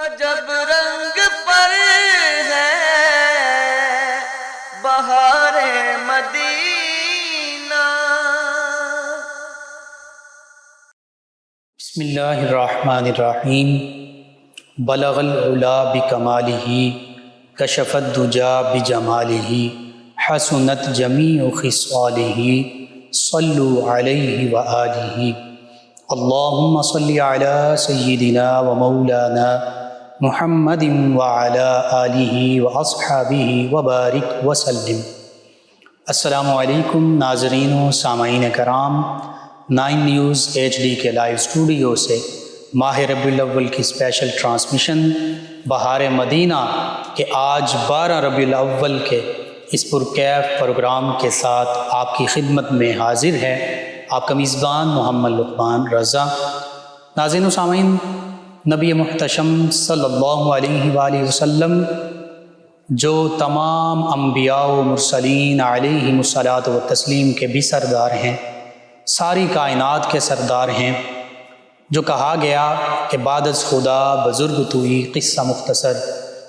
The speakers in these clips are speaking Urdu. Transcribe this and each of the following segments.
عجب رنگ پر ہے بہار مدینہ۔ بسم اللہ الرحمن الرحیم۔ بلغ العلا بکمالہ کشف الدجا بجمالہ حسنت جمیع خصالہ صلوا علیہ وآلہ۔ اللہم صلی علی سیدنا و مولانا محمد وعلی آلہ واصحابہ وبارک وسلم۔ السلام علیکم ناظرین و سامعین کرام، 9 نیوز HD کے لائیو اسٹوڈیو سے ماہ ربیع الاول کی اسپیشل ٹرانسمیشن بہار مدینہ کے آج 12 ربیع الاول کے اس پرکیف پروگرام کے ساتھ آپ کی خدمت میں حاضر ہے آپ کا میزبان محمد لقمان رضا۔ ناظرین و سامعین، نبی محتشم صلی اللہ علیہ وآلہ وسلم جو تمام انبیاء و مرسلین علیہم الصلاۃ والتسلیم کے بھی سردار ہیں، ساری کائنات کے سردار ہیں، جو کہا گیا کہ بعد از خدا بزرگ توئی قصہ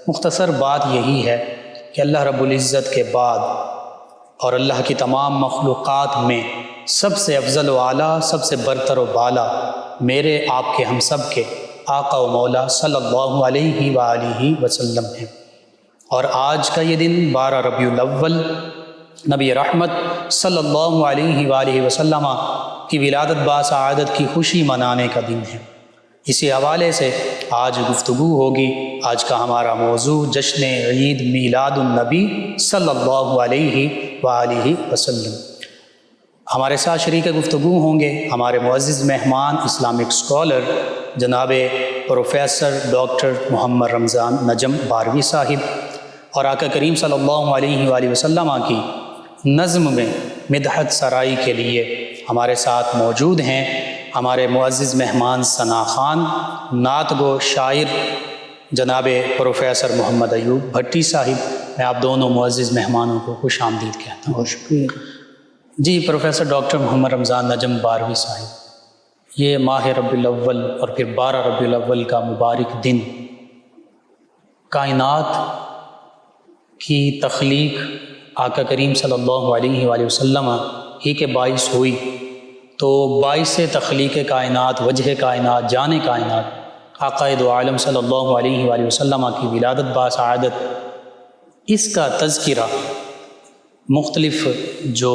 مختصر بات یہی ہے کہ اللہ رب العزت کے بعد اور اللہ کی تمام مخلوقات میں سب سے افضل و اعلیٰ، سب سے برتر و بالا میرے آپ کے ہم سب کے آقا و مولا صلی اللہ علیہ وآلہ وسلم ہیں۔ اور آج کا یہ دن 12 ربیع الاول نبی رحمت صلی اللہ علیہ وآلہ وسلم کی ولادت باسعادت کی خوشی منانے کا دن ہے۔ اسی حوالے سے آج گفتگو ہوگی۔ آج کا ہمارا موضوع جشن عید میلاد النبی صلی اللہ علیہ وآلہ وسلم۔ ہمارے ساتھ شریک گفتگو ہوں گے ہمارے معزز مہمان اسلامک اسکالر جناب پروفیسر ڈاکٹر محمد رمضان نجم باروی صاحب، اور آقا کریم صلی اللہ علیہ وآلہ وسلم کی نظم میں مدحت سرائی کے لیے ہمارے ساتھ موجود ہیں ہمارے معزز مہمان ثنا خان، نعت گو شاعر جناب پروفیسر محمد ایوب بھٹی صاحب۔ میں آپ دونوں معزز مہمانوں کو خوش آمدید کہتا ہوں۔ بہت شکریہ۔ جی پروفیسر ڈاکٹر محمد رمضان نجم باروی صاحب، یہ ماہ ربیع الاول اور پھر 12 ربیع الاول کا مبارک دن کائنات کی تخلیق آقا کریم صلی اللہ علیہ وآلہ وسلم ہی کے باعث ہوئی، تو باعث تخلیق کائنات، وجہ کائنات، جان کائنات آقا دو عالم صلی اللہ علیہ وآلہ وسلم کی ولادت باسعادت، اس کا تذکرہ مختلف جو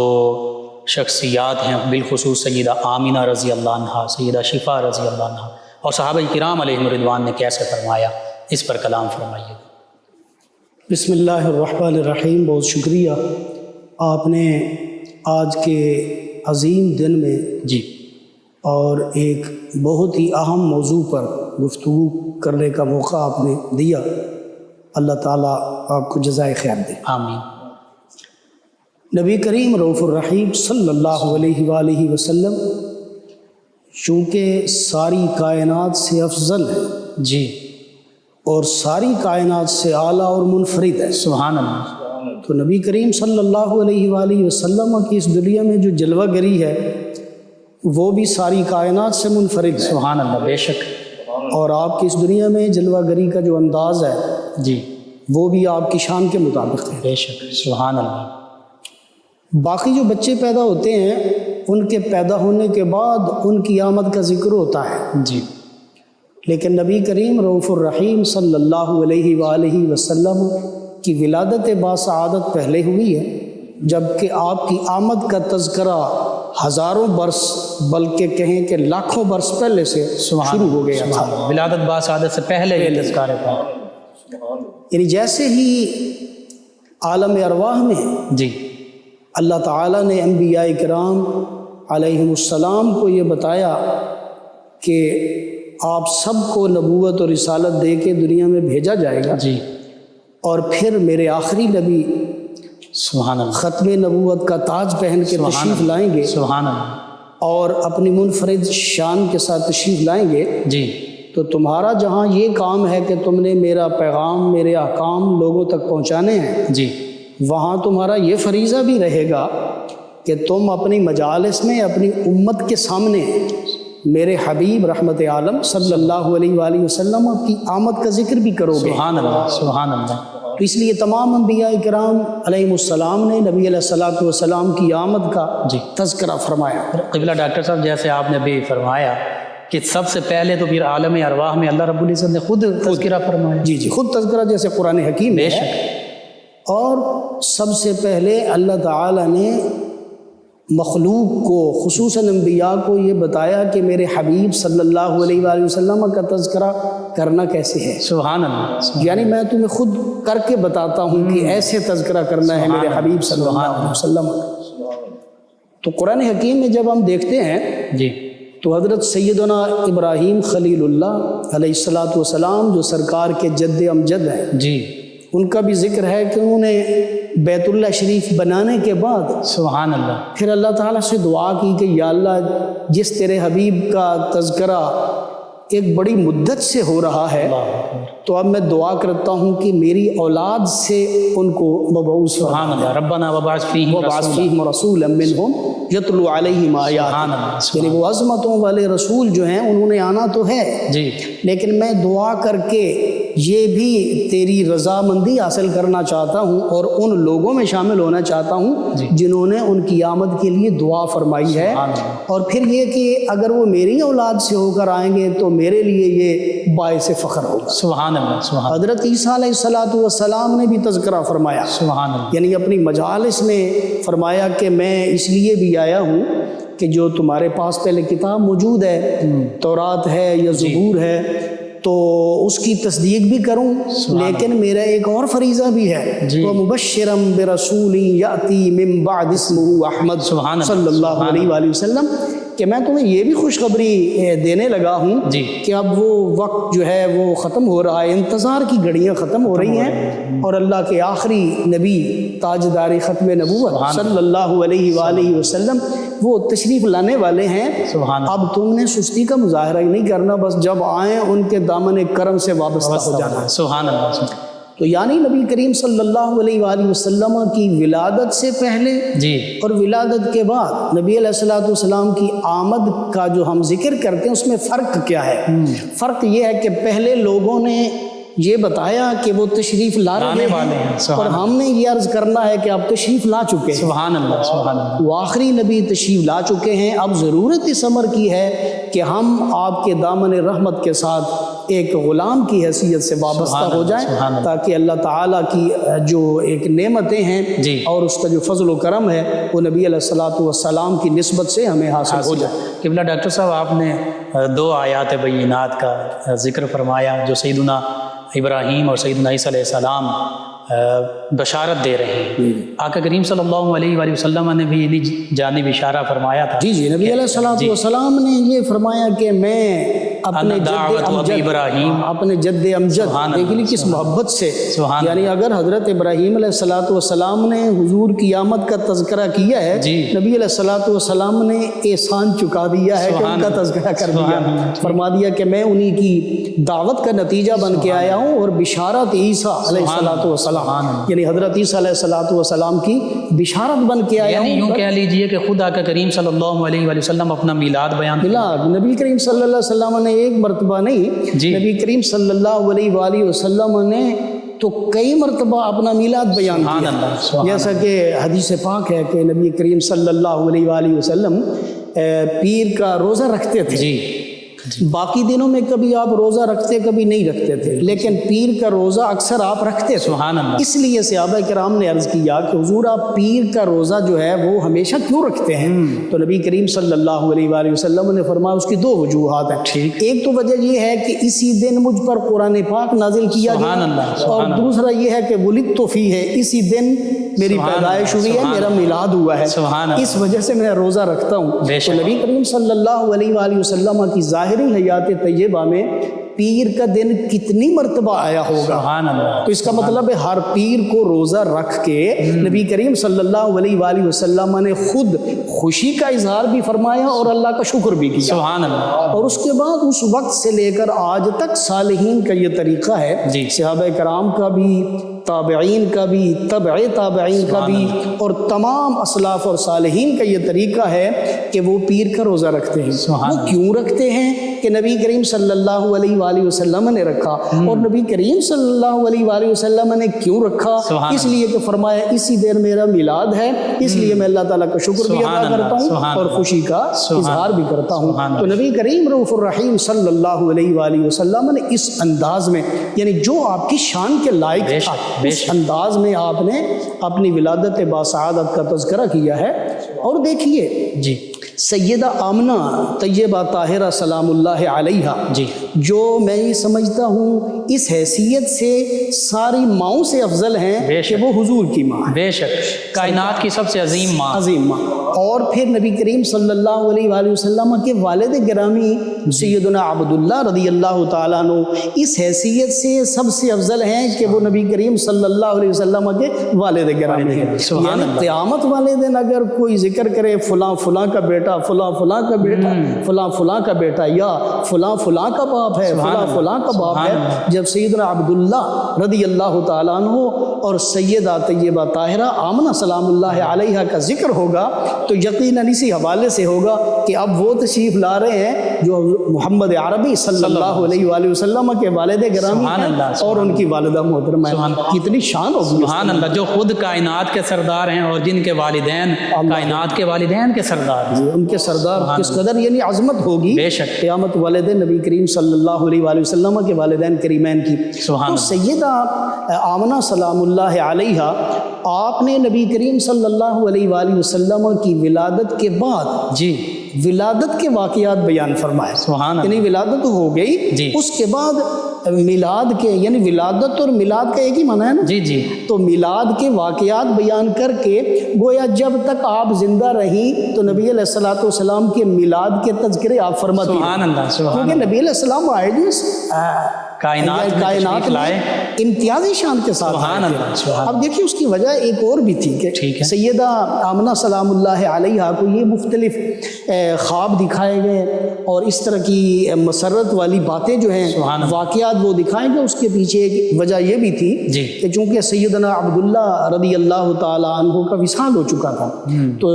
شخصیات ہیں بالخصوص سیدہ آمینہ رضی اللہ عنہا، سیدہ شفا رضی اللہ عنہا اور صحابہ کرام علیہم رضوان نے کیسے فرمایا، اس پر کلام فرمائیے۔ بسم اللہ الرحمن الرحیم۔ بہت شکریہ، آپ نے آج کے عظیم دن میں جی اور ایک بہت ہی اہم موضوع پر گفتگو کرنے کا موقع آپ نے دیا۔ اللہ تعالیٰ آپ کو جزائے خیر دے، آمین۔ نبی کریم رؤوف الرحیم صلی اللہ علیہ وآلہ وسلم چونکہ ساری کائنات سے افضل ہے جی اور ساری کائنات سے اعلیٰ اور منفرد ہے، سبحان اللہ۔ تو نبی کریم صلی اللہ علیہ وآلہ وسلم کی اس دنیا میں جو جلوہ گری ہے وہ بھی ساری کائنات سے منفرد ہے، سبحان اللہ، بے شک۔ اور آپ کی اس دنیا میں جلوہ گری کا جو انداز ہے جی وہ بھی آپ کی شان کے مطابق ہے۔ بے شک، سبحان اللہ۔ باقی جو بچے پیدا ہوتے ہیں ان کے پیدا ہونے کے بعد ان کی آمد کا ذکر ہوتا ہے، جی لیکن نبی کریم رؤوف الرحیم صلی اللہ علیہ وآلہ وسلم کی ولادت باسعادت پہلے ہوئی ہے، جبکہ آپ کی آمد کا تذکرہ ہزاروں برس بلکہ کہیں کہ لاکھوں برس پہلے سے شروع ہو گیا تھا، ولادت باسعادت سے پہلے یہ تذکار ہے۔ یعنی جیسے ہی عالم ارواح میں جی اللہ تعالیٰ نے انبیاء کرام علیہم السلام کو یہ بتایا کہ آپ سب کو نبوت اور رسالت دے کے دنیا میں بھیجا جائے گا، جی اور پھر میرے آخری نبی سبحان اللہ، ختم نبوت کا تاج پہن کے تشریف لائیں گے سبحان اللہ، اور اپنی منفرد شان کے ساتھ تشریف لائیں گے، جی تو تمہارا جہاں یہ کام ہے کہ تم نے میرا پیغام، میرے احکام لوگوں تک پہنچانے ہیں، جی وہاں تمہارا یہ فریضہ بھی رہے گا کہ تم اپنی مجالس میں اپنی امت کے سامنے میرے حبیب رحمت عالم صلی اللہ علیہ وآلہ وسلم کی آمد کا ذکر بھی کرو گے۔ سبحان اللہ، سبحان اللہ۔ تو اس لیے تمام انبیاء کرام علیہ السلام نے نبی علیہ الصلوۃ والسلام کی آمد کا تذکرہ فرمایا۔ قبلہ ڈاکٹر صاحب جیسے آپ نے بھی فرمایا کہ سب سے پہلے تو پھر عالم ارواح میں اللہ رب العزت نے خود تذکرہ فرمایا۔ جی جی، خود تذکرہ جیسے قرآن حکیم میں بے ہے۔ شک۔ اور سب سے پہلے اللہ تعالیٰ نے مخلوق کو خصوصاً انبیاء کو یہ بتایا کہ میرے حبیب صلی اللہ علیہ وآلہ وسلم کا تذکرہ کرنا کیسے ہے۔ سبحان اللہ۔ یعنی میں تمہیں خود کر کے بتاتا ہوں کہ ایسے تذکرہ کرنا ہے میرے حبیب صلی اللہ علیہ وسلم۔ تو قرآن حکیم میں جب ہم دیکھتے ہیں جی تو حضرت سیدنا ابراہیم خلیل اللہ علیہ الصلوۃ والسلام جو سرکار کے جد امجد ہیں، جی، ان کا بھی ذکر ہے کہ انہوں نے بیت اللہ شریف بنانے کے بعد سبحان اللہ، پھر اللہ تعالیٰ سے دعا کی کہ یا اللہ جس تیرے حبیب کا تذکرہ ایک بڑی مدت سے ہو رہا ہے تو اب میں دعا کرتا ہوں کہ میری اولاد سے ان کو مبعوث فرما۔ سبحان اللہ۔ ربنا وبعث فیہم وبعث رسولا۔ فیہم رسولا منہم یتلو علیہم آیات۔ سبحان اللہ، یعنی وہ عظمتوں والے رسول جو ہیں انہوں نے آنا تو ہے، جی، لیکن میں دعا کر کے یہ بھی تیری رضامندی حاصل کرنا چاہتا ہوں اور ان لوگوں میں شامل ہونا چاہتا ہوں جنہوں نے ان کی آمد کے لیے دعا فرمائی ہے۔ اور پھر یہ کہ اگر وہ میری اولاد سے ہو کر آئیں گے تو میرے لیے یہ باعث فخر ہوگا۔ سبحان اللہ، سبحان اللہ، حضرت عیسیٰ علیہ الصلوۃ والسلام نے بھی تذکرہ فرمایا، سبحان اللہ، یعنی اپنی مجالس میں فرمایا کہ میں اس لیے بھی آیا ہوں کہ جو تمہارے پاس پہلے کتاب موجود ہے، تورات ہے یا زبور ہے، تو اس کی تصدیق بھی کروں، لیکن میرا ایک اور فریضہ بھی ہے، وَمُبَشِّرًا بِرَسُولٍ يَأْتِي مِن بَعْدِ اسْمُهُ احمد صلی اللہ علیہ وآلہ وسلم، کہ میں تمہیں یہ بھی خوشخبری دینے لگا ہوں کہ اب وہ وقت جو ہے وہ ختم ہو رہا ہے، انتظار کی گھڑیاں ختم ہو رہی ہیں، اور اللہ کے آخری نبی تاجدار ختم نبوت صلی اللہ علیہ وآلہ وسلم وہ تشریف لانے والے ہیں۔ اب تم نے سستی کا مظاہرہ ہی نہیں کرنا، بس جب آئیں ان کے دامن کرم سے وابستہ ہو جانا۔ سبحان اللہ۔ تو یعنی نبی کریم صلی اللہ علیہ وآلہ وسلم کی ولادت سے پہلے اور ولادت کے بعد نبی علیہ الصلوۃ والسلام کی آمد کا جو ہم ذکر کرتے ہیں اس میں فرق کیا ہے؟ فرق یہ ہے کہ پہلے لوگوں نے یہ بتایا کہ وہ تشریف لا رہے ہیں اور ہم نے یہ عرض کرنا ہے کہ آپ تشریف لا چکے ہیں۔ سبحان اللہ، سبحان اللہ۔ وہ آخری نبی تشریف لا چکے ہیں، اب ضرورت اس امر کی ہے کہ ہم آپ کے دامن رحمت کے ساتھ ایک غلام کی حیثیت سے وابستہ ہو جائیں، تاکہ اللہ تعالیٰ کی جو ایک نعمتیں ہیں اور اس کا جو فضل و کرم ہے وہ نبی علیہ الصلوۃ والسلام کی نسبت سے ہمیں حاصل ہو جائے۔ قبلہ ڈاکٹر صاحب آپ نے دو آیات بینات کا ذکر فرمایا جو سیدنا ابراہیم اور سیدنا عیسیٰ علیہ السلام بشارت دے رہے ہیں۔ آقا کریم صلی اللہ علیہ وآلہ وسلم نے بھی انہی جانب اشارہ فرمایا تھا۔ جی جی، نبی علیہ الصلوۃ والسلام نے یہ فرمایا کہ میں اپنے جد امجد دیکھیں کس محبت سے، یعنی اگر حضرت ابراہیم علیہ الصلوۃ والسلام نے حضور کی آمد کا تذکرہ کیا ہے، نبی علیہ الصلوۃ والسلام نے احسان چکا دیا ہے کہ ان کا تذکرہ کر دیا، فرما دیا کہ میں انہی کی دعوت کا نتیجہ بن کے آیا ہوں اور بشارت عیسیٰ علیہ الصلوۃ والسلام، یعنی حضرت عیسیٰ علیہ الصلوۃ والسلام کی بشارت بن کے آیا ہوں۔ یعنی یوں کہہ لیجئے کہ خود آقا کریم صلی اللہ علیہ وآلہ وسلم اپنا میلاد بیان میلاد نبی کریم صلی اللہ علیہ وسلم نے ایک مرتبہ نہیں، نبی کریم صلی اللہ علیہ وآلہ وسلم نے تو کئی مرتبہ اپنا میلاد بیان کیا، جیسا کہ حدیث پاک ہے کہ نبی کریم صلی اللہ علیہ وآلہ وسلم پیر کا روزہ رکھتے تھے۔ باقی دنوں میں کبھی آپ روزہ رکھتے کبھی نہیں رکھتے تھے، لیکن پیر کا روزہ اکثر آپ رکھتے تھے۔ اس لیے صحابہ کرام نے عرض کیا کہ حضور آپ پیر کا روزہ جو ہے وہ ہمیشہ کیوں رکھتے ہیں؟ تو نبی کریم صلی اللہ علیہ وآلہ وسلم نے فرمایا اس کی دو وجوہات ہیں۔ ایک تو وجہ یہ ہے کہ اسی دن مجھ پر قرآن پاک نازل کیا گیا، اور دوسرا یہ ہے کہ ولدت فیہ ہے، اسی دن میری پیدائش ہوئی ہے، میرا میلاد ہوا ہے، اس وجہ سے میں روزہ رکھتا ہوں۔ تو نبی کریم صلی اللہ علیہ وآلہ وسلم کی ظاہری حیات طیبہ میں پیر کا دن کتنی مرتبہ آیا ہوگا، تو اس کا مطلب ہے ہر پیر کو روزہ رکھ کے نبی کریم صلی اللہ علیہ وآلہ وسلم نے خود خوشی کا اظہار بھی فرمایا اور اللہ کا شکر بھی کیا۔ اور اس کے بعد اس وقت سے لے کر آج تک صالحین کا یہ طریقہ ہے، صحابہ کرام کا بھی تابعین کا بھی، تبع تابعین کا بھی، اور تمام اسلاف اور صالحین کا یہ طریقہ ہے کہ وہ پیر کا روزہ رکھتے ہیں۔ وہ کیوں رکھتے ہیں کہ نبی کریم صلی اللہ علیہ وآلہ وسلم نے رکھا، اور نبی کریم صلی اللہ علیہ وآلہ وسلم نے کیوں رکھا؟ اس لیے کہ فرمایا اسی دن میرا میلاد ہے، اس لیے میں اللہ تعالیٰ کا شکر بھی ادا کرتا ہوں اور خوشی کا اظہار بھی کرتا ہوں۔ تو نبی کریم رؤوف الرحیم صلی اللہ علیہ وآلہ وسلم نے اس انداز میں، یعنی جو آپ کی شان کے لائق تھا، اس انداز میں آپ نے اپنی ولادت باسعادت کا تذکرہ کیا ہے۔ اور دیکھیے جی سیدہ آمنہ طیبہ طاہرہ سلام اللہ علیہا، جو میں یہ سمجھتا ہوں اس حیثیت سے ساری ماؤں سے افضل ہیں کہ وہ حضور کی ماں ہے، بے شک کائنات کی سب سے عظیم ماں، عظیم ماں۔ اور پھر نبی کریم صلی اللہ علیہ وآلہ وسلم کے والد گرامی سیدنا عبداللہ رضی اللہ تعالیٰ عنہ اس حیثیت سے سب سے افضل ہیں کہ وہ نبی کریم صلی اللہ علیہ وسلم کے والد گرامی ہیں۔ یعنی قیامت والے دن اگر کوئی ذکر کرے فلاں فلاں کا بیٹا، فلاں فلاں کا بیٹا، فلاں فلاں کا بیٹا، یا فلاں فلاں کا باپ ہے، فلاں فلاں کا باپ ہے، جب سیدنا عبداللہ رضی اللہ تعالیٰ عنہ اور سیدہ طیبہ طاہرہ آمنہ سلام اللہ علیہا کا ذکر ہوگا تو یقیناً اسی حوالے سے ہوگا کہ اب وہ تشریف لا رہے ہیں جو محمد عربی صلی اللہ علیہ وآلہ وسلم کے والد گرامی ہیں اور ان کی والدہ محترمہ ہیں۔ کتنی شان ہوگی، سبحان اللہ، جو خود کائنات کے سردار ہیں اور جن کے والدین کائنات کے والدین کے سردار ہیں، ان کے سردار کس قدر یعنی عظمت ہوگی بے شک قیامت والد نبی کریم صلی اللہ علیہ وآلہ وسلم کے والدین کریمین کی۔ تو سیدہ آمنہ سلام اللہ علیہا، آپ نے نبی کریم صلی اللہ علیہ وآلہ وسلم کی ولادت کے بعد ولادت کے واقعات بیان فرمائے۔ یعنی ولادت ہو گئی، اس کے بعد میلاد کے، یعنی ولادت اور میلاد کا ایک ہی معنی ہے نا، تو میلاد کے واقعات بیان کر کے گویا جب تک آپ زندہ رہیں تو نبی علیہ الصلوۃ والسلام کے میلاد کے تذکرے آپ فرماتی ہیں، کیونکہ نبی علیہ السلام آئے کائنات میں امتیازی شان کے ساتھ۔ اب دیکھیے اس کی وجہ ایک اور بھی تھی کہ سیدہ آمنہ سلام اللہ علیہا کو یہ مختلف خواب دکھائے گئے اور اس طرح کی مسرت والی باتیں جو ہیں، واقعات وہ دکھائیں گے۔ اس کے پیچھے ایک وجہ یہ بھی تھی کہ چونکہ سیدنا عبداللہ رضی اللہ تعالی عنہ کا وصال ہو چکا تھا، تو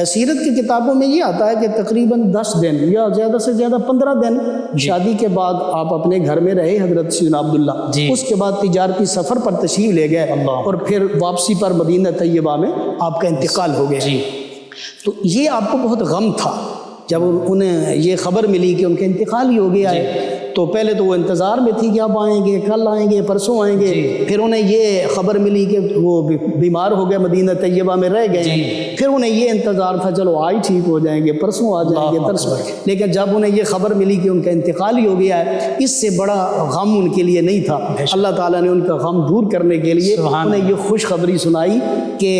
سیرت کی کتابوں میں یہ آتا ہے کہ تقریباً 10 دن یا زیادہ سے زیادہ 15 دن شادی کے بعد آپ اپنے گھر میں رہے حضرت سیدنا عبداللہ، اس کے بعد تجارتی سفر پر تشریف لے گئے اور پھر واپسی پر مدینہ طیبہ میں آپ کا انتقال ہو گیا۔ تو یہ آپ کو بہت غم تھا جب انہیں یہ خبر ملی کہ ان کا انتقال ہی ہو گیا ہے۔ تو پہلے تو وہ انتظار میں تھی کہ اب آئیں گے، کل آئیں گے، پرسوں آئیں گے، پھر انہیں یہ خبر ملی کہ وہ بیمار ہو گئے، مدینہ طیبہ میں رہ گئے، پھر انہیں یہ انتظار تھا چلو آج ٹھیک ہو جائیں گے، پرسوں آ جائیں گے، ترسوں۔ لیکن جب انہیں یہ خبر ملی کہ ان کا انتقال ہی ہو گیا ہے، اس سے بڑا غم ان کے لیے نہیں تھا۔ اللہ تعالیٰ نے ان کا غم دور کرنے کے لیے انہیں یہ خوشخبری سنائی کہ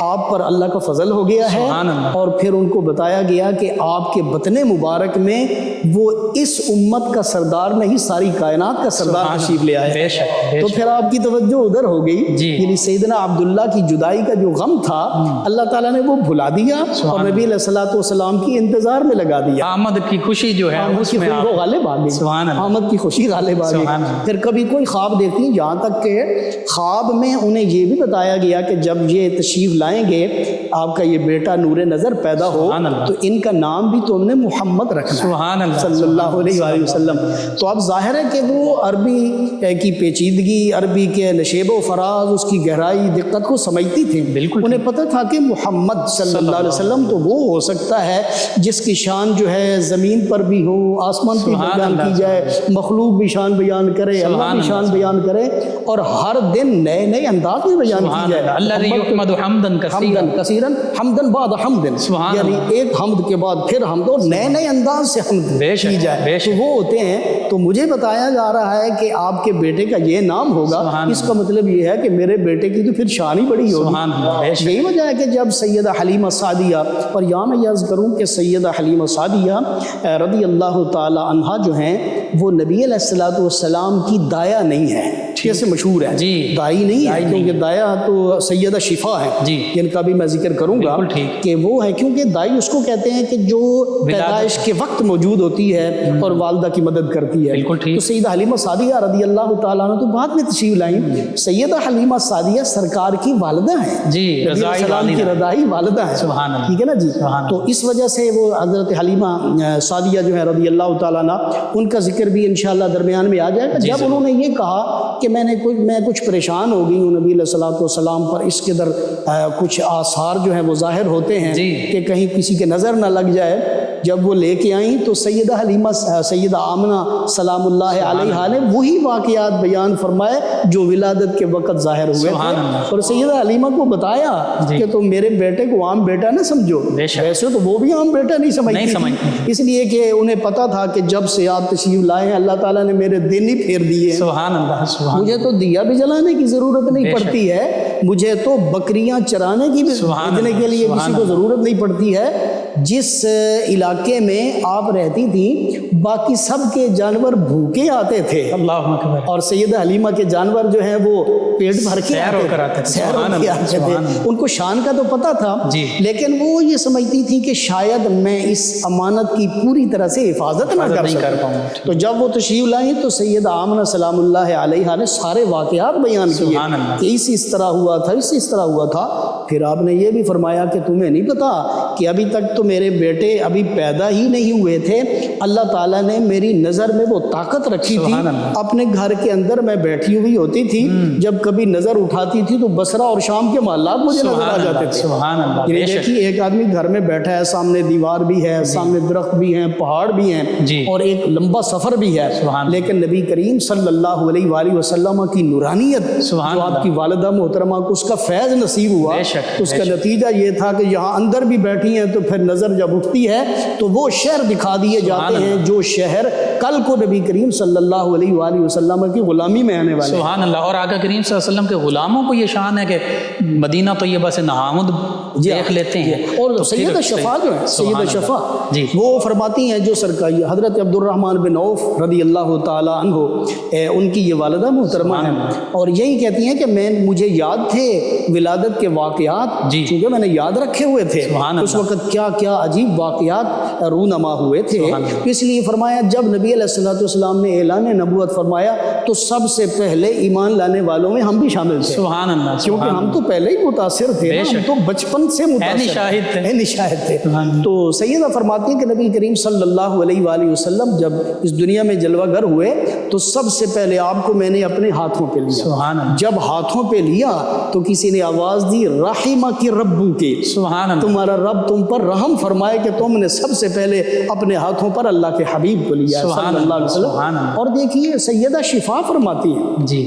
آپ پر اللہ کا فضل ہو گیا ہے، اور پھر ان کو بتایا گیا کہ آپ کے بطن مبارک میں وہ اس امت کا سردار نہیں، ساری کائنات کا سردار تشریف لے آئے۔ تو پھر آپ کی توجہ ادھر ہو گئی، یعنی سیدنا عبداللہ کی جدائی کا جو غم تھا اللہ تعالیٰ نے وہ بھلا دیا اور نبی علیہ الصلوۃ والسلام کی انتظار میں لگا دیا۔ آمد کی خوشی جو ہے اس میں وہ غالب آ گئی، آمد کی خوشی غالب آ گئی۔ پھر کبھی کوئی خواب دیکھتی ہیں، جہاں تک کہ خواب میں انہیں یہ بھی بتایا گیا کہ جب یہ تشریف لائیں گے آپ کا یہ بیٹا نور نظر پیدا ہو تو ان کا نام بھی تم نے محمد رکھنا ہے صلی اللہ علیہ وآلہ وسلم۔ تو اب ظاہر ہے کہ وہ عربی کی پیچیدگی، عربی کے نشیب و فراز، اس کی گہرائی دقت کو سمجھتی تھیں۔ انہیں پتہ تھا کہ محمد صلی اللہ علیہ وسلم تو وہ ہو سکتا ہے جس کی شان جو ہے زمین پر بھی ہو، آسمان پہ بیان کی جائے، مخلوق بھی شان بیان کرے، اللہ بھی شان بیان کرے، اور ہر دن نئے نئے انداز میں بیان کی جائے۔ اللہ یحمد حمدن کثیرن حمدن بعد حمدن، یعنی ایک حمد کے بعد پھر حمد، اور نئے نئے انداز سے حمد کی جائے، تو وہ ہوتے ہیں۔ تو مجھے بتایا جا رہا ہے کہ آپ کے بیٹے کا یہ نام ہوگا، اس کا مطلب یہ ہے کہ میرے بیٹے کی تو پھر شان ہی بڑی ہوگی۔ یہی وجہ ہے کہ جب سیدہ حلیمہ سعدیہ، اور یہاں میں یہ عرض کروں کہ سیدہ حلیمہ سعدیہ رضی اللہ تعالی عنہا جو ہیں وہ نبی علیہ الصلوۃ والسلام کی دایا نہیں ہے، کیسے مشہور ہے، جی دائی نہیں ہے، کیونکہ دایا تو سیدہ شفا ہے جی، جن کا بھی میں ذکر کروں گا کہ وہ ہے، کیونکہ دائی اس کو کہتے ہیں کہ جو پیدائش کے وقت موجود ہوتی ہے اور والدہ کی مدد کرتی ہے۔ تو سیدہ حلیمہ سعدیہ رضی اللہ تعالیٰ عنہ تو بعد میں تشریف لائیں، سیدہ حلیمہ سعدیہ سرکار کی والدہ ہیں جی، نبی علیہ السلام کی رضائی والدہ ہیں، سبحان اللہ، ٹھیک ہے نا جی۔ تو اس وجہ سے وہ حضرت حلیمہ سعدیہ جو ہے رضی اللہ تعالیٰ عنہ، ان کا ذکر بھی انشاءاللہ درمیان میں آ جائے گا۔ جب انہوں نے یہ کہا کہ میں کچھ پریشان ہو گئی ہوں نبی علیہ الصلوۃ والسلام پر، اس کے در کچھ آثار جو ہیں وہ ظاہر ہوتے ہیں کہ کہیں کسی کے نظر نہ لگ جائے، جب وہ لے کے آئیں تو سیدہ حلیمہ سیدہ آمنہ سلام اللہ علیہا نے وہی واقعات بیان فرمائے جو ولادت کے وقت ظاہر ہوئے تھے، اور سیدہ حلیمہ کو بتایا کہ تم میرے بیٹے کو عام بیٹا نہ سمجھو، ویسے تو وہ بھی عام بیٹا نہیں سمجھتی، اس لیے کہ انہیں پتا تھا کہ جب سے آپ تشریف لائے ہیں اللہ تعالیٰ نے میرے دن ہی پھیر دیے ہیں، سبحان اللہ، مجھے تو دیا بھی جلانے کی ضرورت نہیں پڑتی ہے، مجھے تو بکریاں چرانے کی بھی بھیجنے کے لیے کسی کو ضرورت نہیں پڑتی ہے۔ جس علاقے میں آپ رہتی تھی باقی سب کے جانور بھوکے آتے تھے، اللہ اکبر، اور سیدہ حلیمہ کے جانور جو ہیں وہ پیٹ بھر کے سیر ہو کر آتے تھے، سیر ہو کے آتے تھے۔ ان کو شان کا تو پتہ تھا، لیکن وہ یہ سمجھتی تھی کہ شاید میں اس امانت کی پوری طرح سے حفاظت نہ کر سکوں۔ تو جب وہ تشریف لائیں تو سیدہ آمنہ سلام اللہ علیہا نے سارے واقعات بیان کیے کہ اس طرح ہوا تھا، اس طرح ہوا تھا۔ پھر آپ نے یہ بھی فرمایا کہ تمہیں نہیں پتا کہ ابھی تک تو میرے بیٹے ابھی پیدا ہی نہیں ہوئے تھے، اللہ تعالیٰ نے میری نظر میں وہ طاقت رکھی تھی، اپنے گھر کے اندر میں بیٹھی ہوئی ہوتی تھی، جب کبھی نظر اٹھاتی تھی تو بصرہ اور شام کے محلات مجھے نظر آ جاتے تھے۔ یعنی دیکھیے ایک آدمی گھر میں بیٹھا ہے، سامنے دیوار بھی ہے، سامنے درخت بھی ہیں، پہاڑ بھی ہیں، اور ایک لمبا سفر بھی ہے، لیکن نبی کریم صلی اللہ علیہ وآلہ وسلم کی نورانیت جو آپ کی والدہ محترمہ کو اس کا فیض نصیب ہوا، اس کا نتیجہ یہ تھا کہ یہاں اندر بھی بیٹھی ہیں تو پھر نظر جب اٹھتی ہے تو وہ شہر دکھا دیے جاتے ہیں جو شہر کل کو نبی کریم صلی اللہ علیہ وآلہ وسلم کی غلامی میں آنے والے۔ سبحان اللہ، اور آقا کریم صلی اللہ علیہ وسلم کے غلاموں کو یہ شان ہے کہ مدینہ طیبہ سے نہامد دیکھ لیتے ہیں۔ اور سیدہ شفا جو ہے، سیدہ شفا وہ فرماتی ہیں جو سرکار حضرت عبد الرحمن بن عوف رضی اللہ تعالی عنہ ان کی یہ والدہ محترمہ ہیں، اور یہی کہتی ہیں کہ مجھے یاد تھے ولادت کے واقعات، چونکہ میں نے یاد رکھے ہوئے تھے اس وقت کیا کیا عجیب واقعات رونما ہوئے تھے، اس لیے فرمایا جب نبی علیہ الصلوۃ والسلام نے اعلان نبوت فرمایا تو سب سے پہلے ایمان لانے والوں میں ہم بھی شامل تھے، سبحان اللہ، کیونکہ ہم تو پہلے ہی متاثر تھے، ہم تو بچپن سے نشاہد تھے۔ تو سیدہ فرماتی ہیں کہ نبی کریم صلی اللہ علیہ وآلہ وسلم جب اس دنیا میں جلوہ گر ہوئے تو سب سے پہلے آپ کو میں نے اپنے ہاتھوں پہ لیا، جب ہاتھوں پہ لیا تو کسی نے آواز دی رحمہ کی ربو کی، تمہارا رب تم پر رحم فرمائے کہ تم نے سب سے پہلے اپنے ہاتھوں پر اللہ کے حبیب کو لیا صلی اللہ علیہ وسلم۔ اور دیکھیے سیدہ شفا فرماتی ہیں،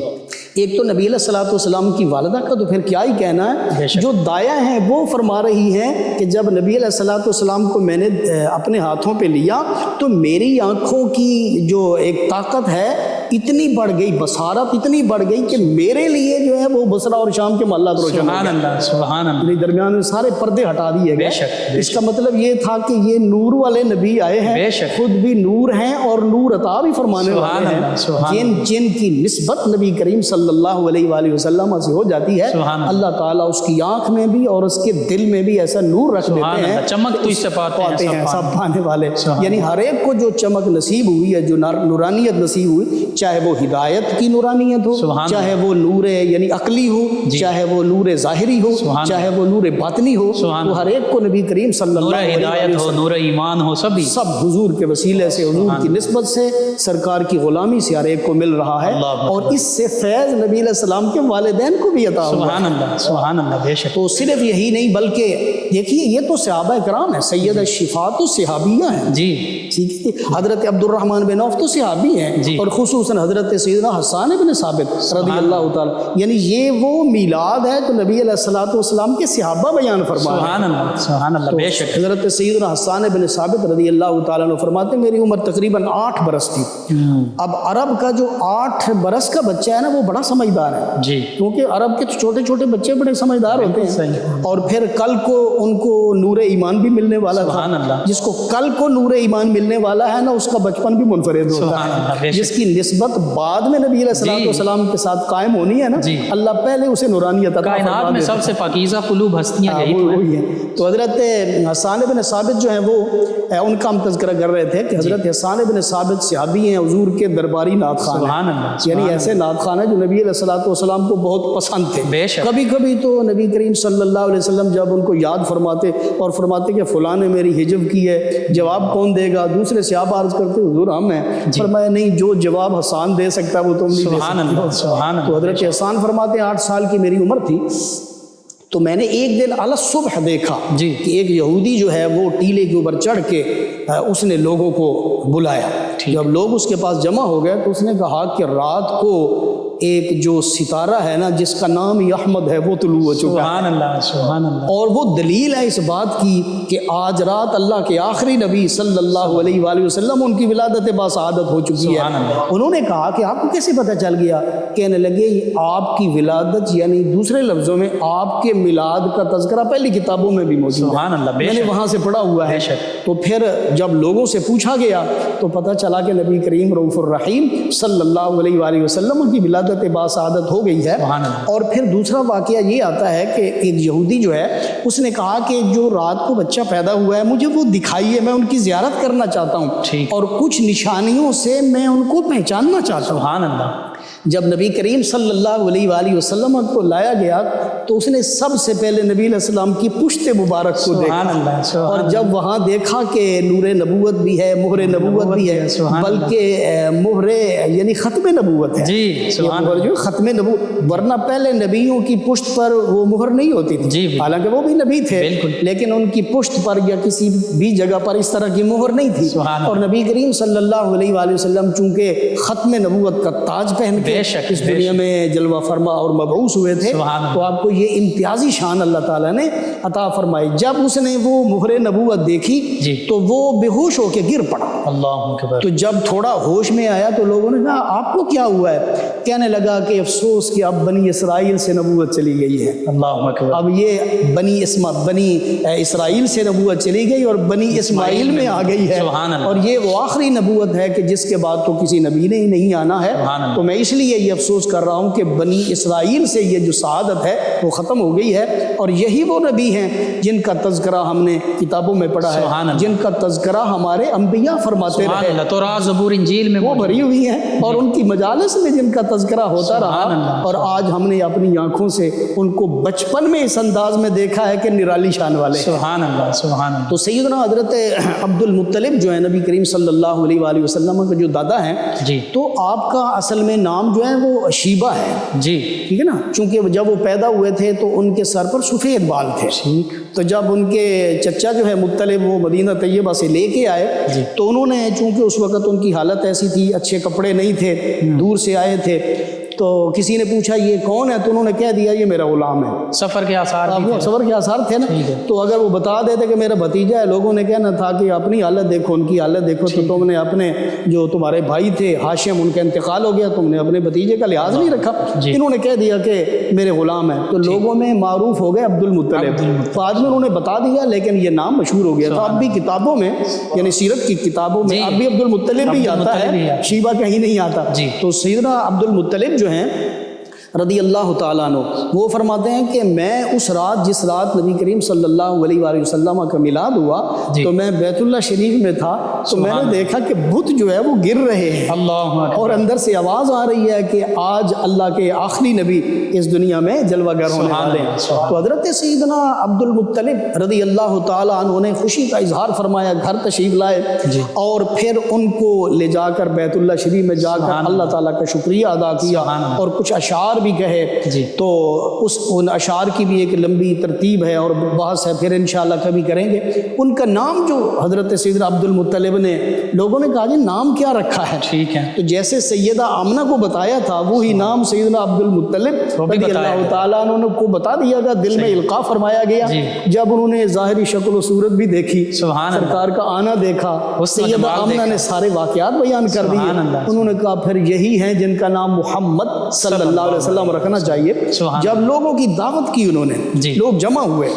ایک تو نبی علیہ الصلوۃ والسلام کی والدہ کا تو پھر کیا ہی کہنا ہے، جو دایا ہیں وہ فرما رہی ہیں کہ جب نبی علیہ الصلوۃ والسلام کو میں نے اپنے ہاتھوں پہ لیا تو میری آنکھوں کی جو ایک طاقت ہے اتنی بڑھ گئی، بصارت اتنی بڑھ گئی کہ میرے لیے جو ہے وہ بصرہ اور شام کے محلات روشن ہو گئے، سبحان اللہ، درمیان میں سارے پردے ہٹا دیے گئے۔ اس کا مطلب یہ تھا کہ یہ نور والے نبی آئے ہیں، خود بھی نور ہیں اور نور عطا بھی فرمانے والے ہیں، جن کی نسبت نبی کریم صلی اللہ علیہ وآلہ وسلم سے ہو جاتی ہے، اللہ تعالیٰ اس کی آنکھ میں بھی اور اس کے دل میں بھی ایسا نور رکھ دیتے ہیں، چمک تو اس سے پاتے ہیں سب پانے والے، یعنی ہر ایک کو جو چمک نصیب ہوئی ہے، جو نورانیت نصیب ہوئی، چاہے وہ ہدایت کی نورانیت ہو، چاہے وہ نور یعنی عقلی ہو، چاہے وہ نور ظاہری ہو، چاہے وہ نور باطنی ہو، تو ہر ایک کو نبی کریم صلی اللہ علیہ وسلم، ہدایت ہو، نور ایمان ہو، سب حضور کے وسیلے سے، حضور کی نسبت سے، سرکار کی غلامی سے ہر ایک کو مل رہا ہے، اور اس سے فیض نبی علیہ السلام کے والدین کو بھی عطا ہوا۔ سبحان اللہ، سبحان اللہ، بے شک۔ تو صرف یہی نہیں بلکہ دیکھیے یہ تو صحابہ کرام ہیں، سیدہ شفا تو صحابیہ ہیں، حضرت عبد الرحمن بن عوف تو صحابی ہیں، اور خصوصاً حضرت سیدنا حسان بن ثابت رضی اللہ تعالی، یعنی یہ وہ میلاد ہے تو نبی علیہ الصلوۃ والسلام کے صحابہ بیان فرما رہے ہیں۔ سبحان اللہ، سبحان اللہ، بے شک۔ حضرت سیدنا حسان بن ثابت رضی اللہ تعالیٰ عنہ فرماتے ہیں میری عمر تقریباً 8 برس تھی۔ اب عرب کا جو 8 برس کا بچہ ہے نا وہ بڑا سمجھدار ہے، کیونکہ عرب کے چھوٹے چھوٹے بچے بڑے سمجھدار ہوتے ہیں، اور پھر کل کو ان کو نور ایمان بھی ملنے والا تھا، جس کو کل کو نور ایمان ملنے والا ہے نا اس کا بچپن بھی منفرد ہوتا ہے، جس کی نسبت نسبت بعد میں نبی علیہ الصلوۃ والسلام کے ساتھ قائم ہونی ہے نا، اللہ پہلے اسے نورانیت عطا کائنات میں سب سے پاکیزہ قلوب ہستیاں یہی وہی ہیں۔ تو حضرت حسان بن ثابت جو ہیں وہ ان کا ہم تذکرہ کر رہے تھے کہ حضرت حسان بن ثابت صحابی ہیں، حضور کے درباری نعت خان سبحان اللہ، یعنی ایسے نعت خان ہیں جو نبی علیہ الصلوۃ والسلام کو بہت پسند تھے۔ بے شک کبھی کبھی تو نبی کریم صلی اللہ علیہ وسلم جب ان کو یاد فرماتے اور فرماتے کہ فلاں نے میری ہجب کی ہے، جواب کون دے گا؟ دوسرے صحابہ عرض کرتے حضور ہم ہیں، فرمایا نہیں، جو جواب حسان دے سکتا وہ تم نہیں دے سبحان اللہ، سبحان سکتے۔ تو حضرت حسان فرماتے ہیں 8 سال کی میری عمر تھی تو میں نے ایک دن علی الصبح دیکھا کہ ایک یہودی جو ہے وہ ٹیلے کے اوپر چڑھ کے اس نے لوگوں کو بلایا۔ جب لوگ اس کے پاس جمع ہو گئے تو اس نے کہا کہ رات کو ایک جو ستارہ ہے نا جس کا نام احمد ہے وہ طلوع ہو چکا ہے۔ سبحان اللہ، سبحان اللہ۔ اور وہ دلیل ہے اس بات کی کہ آج رات اللہ کے آخری نبی صلی اللہ علیہ وآلہ وسلم ان کی ولادت باسعادت ہو چکی ہے۔ انہوں نے کہا کہ آپ کو کیسے پتہ چل گیا؟ کہنے لگے آپ کی ولادت یعنی دوسرے لفظوں میں آپ کے میلاد کا تذکرہ پہلی کتابوں میں بھی موجود ہے، سبحان اللہ، میں نے وہاں سے پڑھا ہوا ہے۔ تو پھر جب لوگوں سے پوچھا گیا تو پتہ چلا کہ نبی کریم رؤوف الرحیم صلی اللہ علیہ وآلہ وسلم ان کی ولادت باسعادت ہو گئی ہے۔ اور پھر دوسرا واقعہ یہ آتا ہے کہ ایک یہودی جو ہے اس نے کہا کہ جو رات کو بچہ پیدا ہوا ہے مجھے وہ دکھائیے، میں ان کی زیارت کرنا چاہتا ہوں اور کچھ نشانیوں سے میں ان کو پہچاننا چاہتا ہوں۔ سبحان اللہ۔ جب نبی کریم صلی اللہ علیہ وآلہ وسلم کو لایا گیا تو اس نے سب سے پہلے نبی علیہ السلام کی پشت مبارک کو دیکھا، اور جب وہاں دیکھا کہ نور نبوت بھی ہے، مہر نبوت بھی ہے، بلکہ مہر یعنی ختم نبوت ہے، جو ختم نبوت، ورنہ پہلے نبیوں کی پشت پر وہ مہر نہیں ہوتی تھی، حالانکہ وہ بھی نبی تھے لیکن ان کی پشت پر یا کسی بھی جگہ پر اس طرح کی مہر نہیں تھی۔ اور نبی کریم صلی اللہ علیہ وآلہ وسلم چونکہ ختم نبوت کا تاج پہن کے اس دنیا میں جلوہ فرما اور مبعوث ہوئے تھے تو آپ کو یہ امتیازی شان اللہ تعالیٰ نے عطا فرمائی۔ جب اس نے وہ مہر نبوت دیکھی تو وہ بے ہوش ہو کے گر پڑا۔ اللہ اکبر۔ تو جب تھوڑا ہوش میں آیا تو لوگوں نے کہا آپ کو کیا ہوا ہے؟ کہنے لگا کہ افسوس کہ اب بنی اسرائیل سے نبوت چلی گئی ہے۔ اللہ اکبر۔ اب یہ بنی اسرائیل سے نبوت چلی گئی اور بنی اسماعیل میں آ گئی ہے، اور یہ وہ آخری نبوت ہے کہ جس کے بعد تو کسی نبی نے ہی نہیں آنا ہے۔ تو میں اس لیے یہ افسوس کر رہا ہوں کہ بنی اسرائیل سے یہ جو سعادت ہے وہ ختم ہو گئی ہے، اور یہی وہ نبی ہیں جن کا تذکرہ ہم نے کتابوں میں پڑھا ہے، جن کا تذکرہ ہمارے انبیاء فرماتے رہے، تورات زبور انجیل میں وہ بھری ہوئی ہیں، اور ان کی مجالس میں جن کا تذکرہ ہوتا رہا، اور آج ہم نے اپنی آنکھوں سے ان کو بچپن میں اس انداز میں دیکھا ہے کہ نرالی شان والے۔ سبحان اللہ، سبحان اللہ۔ تو سیدنا حضرت عبد المطلب جو ہے نبی کریم صلی اللہ علیہ وآلہ وسلم کا جو دادا ہیں، تو آپ کا اصل میں نام جو ہے وہ شیبہ ہے، ٹھیک ہے نا، چونکہ جب وہ پیدا ہوئے تھے تو ان کے سر پر سفید بال تھے، تو جب ان کے چچا جو ہے مطلب وہ مدینہ طیبہ سے لے کے آئے تو انہوں نے چونکہ اس وقت ان کی حالت ایسی تھی، اچھے کپڑے نہیں تھے، دور سے آئے تھے، تو کسی نے پوچھا یہ کون ہے تو انہوں نے کہہ دیا یہ میرا غلام ہے۔ سفر کے آثار تھے نا، تو اگر وہ بتا دیتے کہ میرا بھتیجا ہے، لوگوں نے کہنا تھا کہ اپنی حالت دیکھو، ان کی حالت دیکھو، تو تم نے اپنے جو تمہارے بھائی تھے ہاشم ان کا انتقال ہو گیا، تم نے اپنے بھتیجے کا لحاظ نہیں رکھا، انہوں نے کہہ دیا کہ میرے غلام ہیں، تو لوگوں میں معروف ہو گئے عبد المطلب۔ بعد میں انہوں نے بتا دیا لیکن یہ نام مشہور ہو گیا، تو اب بھی کتابوں میں یعنی سیرت کی کتابوں میں اب بھی عبد المطلب بھی آتا ہے، شیبہ کہیں نہیں آتا۔ تو سیدنا عبد المطلب جو ہیں رضی اللہ تعالیٰ عنہ وہ فرماتے ہیں کہ میں اس رات جس رات نبی کریم صلی اللہ علیہ وآلہ وسلم کا میلاد ہوا تو میں بیت اللہ شریف میں تھا، تو میں نے دیکھا کہ بت جو ہے وہ گر رہے ہیں، اور اندر سے آواز آ رہی ہے کہ آج اللہ کے آخری نبی اس دنیا میں جلوہ گر ہونے والے ہیں۔ تو حضرت سیدنا عبد المطلب رضی اللہ تعالیٰ عنہ نے خوشی کا اظہار فرمایا، گھر تشریف لائے اور پھر ان کو لے جا کر بیت اللہ شریف میں جا کر اللہ تعالیٰ کا شکریہ ادا کیا اور کچھ اشعار بھی کہے، تو ان اشعار کی بھی ایک لمبی ترتیب ہے اور بحث ہے، پھر انشاءاللہ کبھی کریں گے۔ ان کا نام جو حضرت سیدنا عبد المطلب نے، لوگوں نے کہا جی نام کیا رکھا ہے، تو جیسے سیدہ آمنہ کو بتایا تھا وہی نام سیدنا عبد المطلب رضی اللہ تعالیٰ عنہ کو بتا دیا گیا، دل میں القاء فرمایا گیا۔ جب انہوں نے ظاہری شکل و صورت بھی دیکھی، سرکار کا آنا دیکھا، سیدہ آمنہ نے سارے واقعات بیان کر دیے، انہوں نے کہا پھر یہی ہیں جن کا نام محمد صلی اللہ علیہ وسلم رکھنا چاہیے۔ جب لوگوں کی دعوت کی انہوں نے، لوگ جمع ہوئے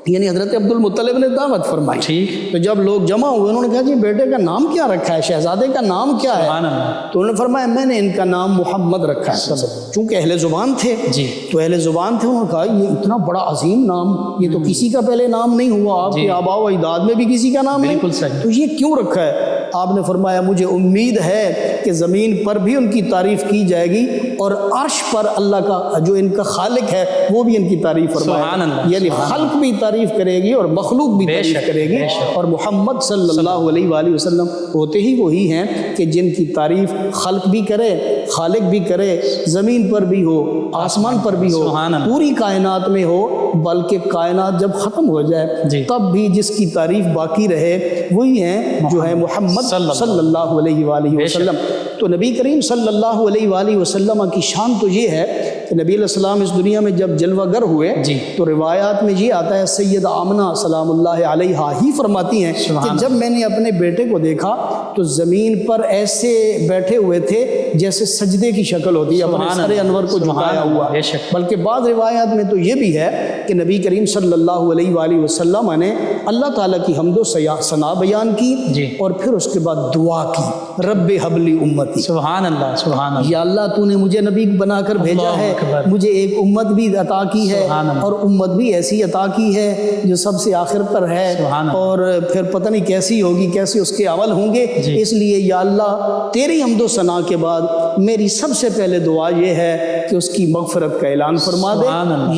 یعنی حضرت عبد المطلب نے دعوت فرمائی. ٹھیک. تو جب لوگ جمع ہوئے انہوں نے کہا جی بیٹے کا نام کیا رکھا ہے, شہزادے کا نام کیا ہے؟ سبحان اللہ. تو انہوں نے فرمایا میں نے ان کا نام محمد رکھا ہے. چونکہ اہل زبان تھے, جی. تو اہل زبان تھے, انہوں نے کہا یہ اتنا بڑا عظیم نام, یہ تو کسی کا پہلے نام نہیں ہوا, آپ کے آباء و اجداد میں بھی کسی کا نام نہیں, بالکل صحیح. تو یہ کیوں رکھا ہے؟ آپ نے فرمایا مجھے امید ہے کہ زمین پر بھی ان کی تعریف کی جائے گی اور عرش پر اللہ کا جو ان کا خالق ہے وہ بھی ان کی تعریف فرمائے, یعنی خلق بھی تعریف کرے گی اور مخلوق بھی تعریف کرے گی. اور محمد صلی اللہ علیہ وآلہ وسلم ہوتے ہی وہی ہیں کہ جن کی تعریف خلق بھی کرے, خالق بھی کرے, زمین پر بھی ہو, آسمان پر بھی ہو, پوری کائنات میں ہو, بلکہ کائنات جب ختم ہو جائے تب بھی جس کی تعریف باقی رہے وہی ہیں جو ہے محمد صلی اللہ علیہ وآلہ وسلم. تو نبی کریم صلی اللہ علیہ وآلہ وسلم کی شان تو یہ ہے کہ نبی علیہ السلام اس دنیا میں جب جلوہ گر ہوئے تو روایات میں یہ آتا ہے, سید آمنہ سلام اللہ علیہا ہی فرماتی ہیں کہ جب میں نے اپنے بیٹے کو دیکھا تو زمین پر ایسے بیٹھے ہوئے تھے جیسے سجدے کی شکل ہوتی ہے, اپنے سر انور کو جھکایا ہوا. بلکہ بعض روایات میں تو یہ بھی ہے کہ نبی کریم صلی اللہ علیہ وآلہ وسلم نے اللہ تعالیٰ کی حمد و ثنا بیان کی اور پھر اس کے بعد دعا کی, رب حبلی امتی. سبحان اللہ, سبحان اللہ. یا اللہ تو نے مجھے نبی بنا کر بھیجا ہے, مجھے ایک امت بھی عطا کی ہے اور امت بھی ایسی عطا کی ہے جو سب سے آخر پر ہے, اور پھر پتہ نہیں کیسی ہوگی, کیسے اس کے عمل ہوں گے. اس لیے یا اللہ تیری حمد و ثنا کے بعد میری سب سے پہلے دعا یہ ہے کہ اس کی مغفرت کا اعلان فرما دے,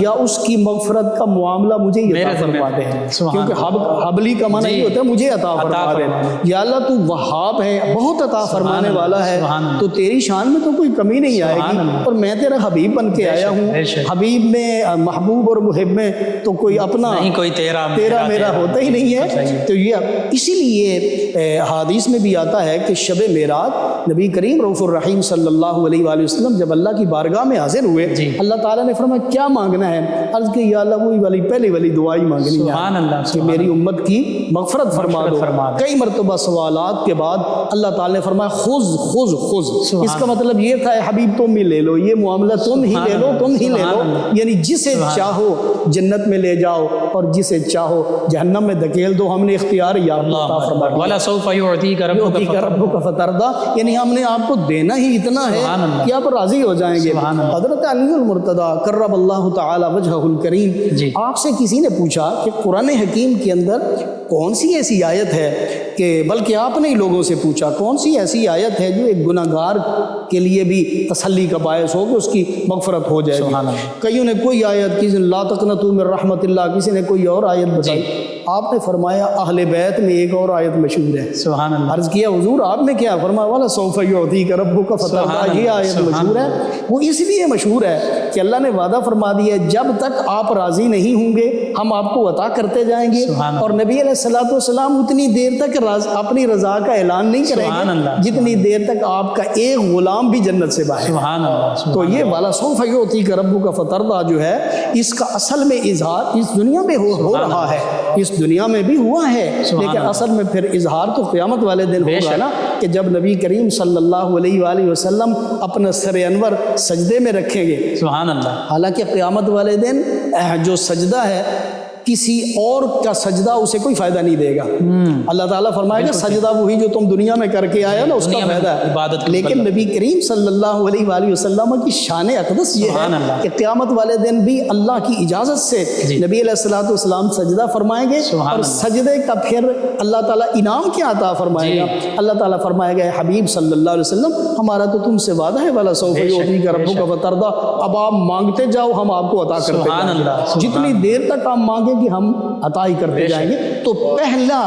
یا اس کی مغفرت کا معاملہ مجھے عطا فرما دے, کیونکہ حبلی کا معنی یہ ہوتا ہے مجھے عطا فرما دے. یا اللہ تو وہاب ہے, بہت عطا فرمانے والا ہے, تو تیری شان میں تو کوئی کمی نہیں آئے گی, اور میں تیرا حبیب بن کے آیا ہوں. حبیب میں, محبوب اور محب میں تو کوئی اپنا نہیں, کوئی تیرا میرا ہوتا ہی نہیں ہے. تو یہ اسی لیے حدیث میں بھی آتا ہے کہ شب معراج نبی کریم رؤوف الرحیم صلی اللہ علیہ وآلہ وسلم جب اللہ کی بارگاہ میں حاضر ہوئے, اللہ تعالیٰ نے فرمایا کیا مانگنا ہے؟ عرض کہ یا اللہ وہی والی پہلی والی دعا ہی مانگنی ہے کہ میری امت کی مغفرت فرما دو. کئی مرتبہ سوالات کے بعد اللہ تعالیٰ نے فرمایا خذ خذ خذ. اس کا مطلب یہ تھا حبیب تم ہی لے لو, یہ معاملہ تم ہی لے لو, تم ہی لے لو. یعنی جسے چاہو جنت میں لے جاؤ اور جسے چاہو جہنم میں دھکیل دو, ہم نے اختیار یا اللہ عطا فرما دیا. وَلَا سَوْفَ يُعْطِيكَ رَبُّكَ فَتَرْضَىٰ, یعنی ہم نے آپ کو دینا ہی اتنا ہے کہ آپ راضی ہو جائیں گے. حضرت علی المرتضیٰ کرم اللہ تعالی وجہہ الکریم, آپ سے کسی نے پوچھا کہ قرآن حکیم کے اندر کون سی ایسی آیت ہے کہ, بلکہ آپ نے ہی لوگوں سے پوچھا کون سی ایسی آیت ہے جو ایک گناہ گار کے لیے بھی تسلی کا باعث ہو کہ اس کی مغفرت ہو جائے گی. کئیوں نے کوئی آیت, کسی نے لا تقنطوا من رحمت اللہ, کسی نے کوئی اور آیت بتائی. آپ نے فرمایا اہل بیت میں ایک اور آیت مشہور ہے. سبحان اللہ. عرض کیا حضور آپ نے کیا فرمایا؟ والا سوف یعطیک ربک فترضیٰ, یہ آیت مشہور ہے. وہ اس لیے مشہور ہے کہ اللہ نے وعدہ فرما دیا ہے جب تک آپ راضی نہیں ہوں گے ہم آپ کو عطا کرتے جائیں گے, اور نبی علیہ الصلوۃ والسلام اتنی دیر تک اپنی رضا کا اعلان نہیں کریں گے جتنی دیر تک آپ کا ایک غلام بھی جنت سے باہر. سبحان اللہ. تو یہ والا سوف یعطیک ربک فترضیٰ جو ہے اس کا اصل میں اظہار اس دنیا میں ہو رہا ہے, اس دنیا میں بھی ہوا ہے, لیکن اصل میں پھر اظہار تو قیامت والے دن ہوگا نا, کہ جب نبی کریم صلی اللہ علیہ وآلہ وسلم اپنا سر انور سجدے میں رکھیں گے. سبحان اللہ. حالانکہ قیامت والے دن جو سجدہ ہے کسی اور کا سجدہ اسے کوئی فائدہ نہیں دے گا. اللہ تعالیٰ فرمائے گا سجدہ وہی جو تم دنیا میں کر کے آئے نا اس کا فائدہ ہے. لیکن نبی کریم صلی اللہ علیہ وآلہ وسلم کی شان اقدس یہ ہے کہ قیامت والے دن بھی اللہ کی اجازت سے نبی علیہ الصلوۃ والسلام سجدہ فرمائیں گے, اور سجدے کا پھر اللہ تعالیٰ انعام کیا عطا فرمائے گا؟ اللہ تعالیٰ فرمائے گا حبیب صلی اللہ علیہ وسلم ہمارا تو تم سے وعدہ ہے والا سوف یعطیک ربک فترضیٰ, اب آپ مانگتے جاؤ ہم آپ کو عطا کرتے جائیں گے, جتنی دیر تک آپ مانگیں کہ ہم عطا ہی کرتے جائیں گے. تو پہلا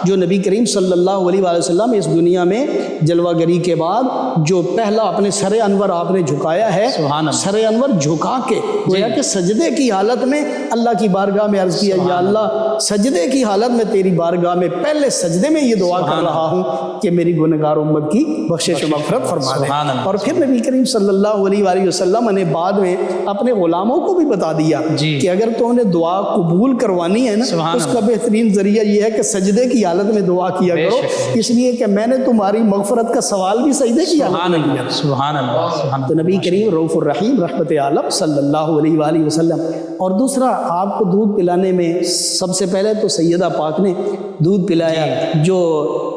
جو نبی کریم صلی اللہ علیہ وآلہ وسلم اس دنیا میں جلوہ گری کے بعد جو پہلا اپنے سر انور آپ نے جھکایا ہے, سر انور جھکا کے گویا کہ سجدے کی حالت میں اللہ کی بارگاہ میں عرض کیا یا اللہ سجدے کی حالت میں تیری بارگاہ میں پہلے سجدے میں یہ دعا کر رہا ہوں کہ میری گنہگار امت کی بخشش و مغفرت فرما دے. اور پھر نبی کریم صلی اللہ علیہ وآلہ وسلم نے بعد میں اپنے غلاموں کو بھی بتا دیا کہ اگر تو نے دعا قبول کروانی ہے نا سبحان اس کا بہترین ذریعہ یہ ہے کہ سجدے کی حالت میں دعا کیا بے کرو، شک۔ اس لیے کہ میں نے تمہاری مغفرت کا سوال بھی سجدے کی حالت سبحان میں اللہ سبحان اللہ سبحان تو اللہ۔ نبی کریم رؤوف الرحیم رحمت عالم صلی اللہ علیہ وآلہ وسلم۔ اور دوسرا آپ کو دودھ پلانے میں سب سے پہلے تو سیدہ پاک نے دودھ پلایا جو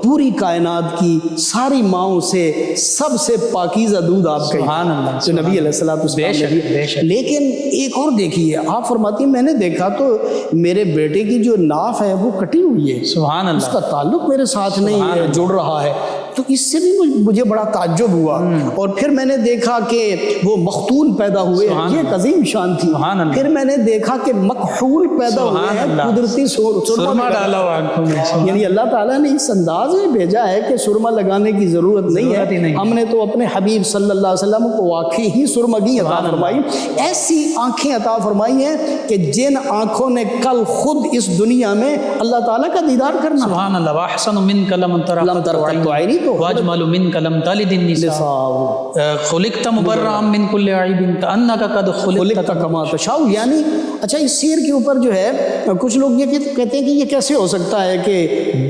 پوری کائنات کی ساری ماؤں سے سب سے پاکیزہ دودھ آپ کا سبحان اللہ جو نبی علیہ الصلوۃ بے والسلام شک، نے بے دی۔ شک۔ لیکن ایک اور دیکھیے آپ فرماتی ہیں میں نے دیکھا تو میرے بیٹے کی جو ناف ہے وہ کٹی ہوئی ہے، سبحان اس اللہ کا تعلق میرے ساتھ نہیں سبحان ہے، اللہ۔ جڑ رہا ہے، تو اس سے بھی مجھے بڑا تعجب ہوا۔ اور پھر میں نے دیکھا کہ وہ مختون پیدا ہوئے، سبحان یہ ایک عظیم شان تھی۔ سبحان اللہ۔ پھر میں نے دیکھا کہ مکحول پیدا ہوئے سبحان ہیں، اللہ۔ قدرتی سرما ڈالا ہوا آنکھوں میں، سبحان یعنی اللہ تعالیٰ نے اس انداز میں بھیجا ہے کہ سرما لگانے کی ضرورت نہیں ضرورت ہی ہے، نہیں ہے۔ ہم نے تو اپنے حبیب صلی اللہ علیہ وسلم کو واقعی ہی سرمگی عطا سبحان اللہ۔ فرمائی، ایسی آنکھیں عطا فرمائی ہیں کہ جن آنکھوں نے کل خود اس دنیا میں اللہ تعالیٰ کا دیدار کرنا سبحان اللہ۔ واحسن منک لم لم ترى تر قط عینی تو واجمل منک لم تلد النساء خلقت مبرئا من كل عیب کأنک قد خلقت خلقت کما تشاء۔ یعنی اچھا اس شعر کے اوپر جو ہے کچھ لوگ یہ کہتے ہیں کہ یہ کیسے ہو سکتا ہے کہ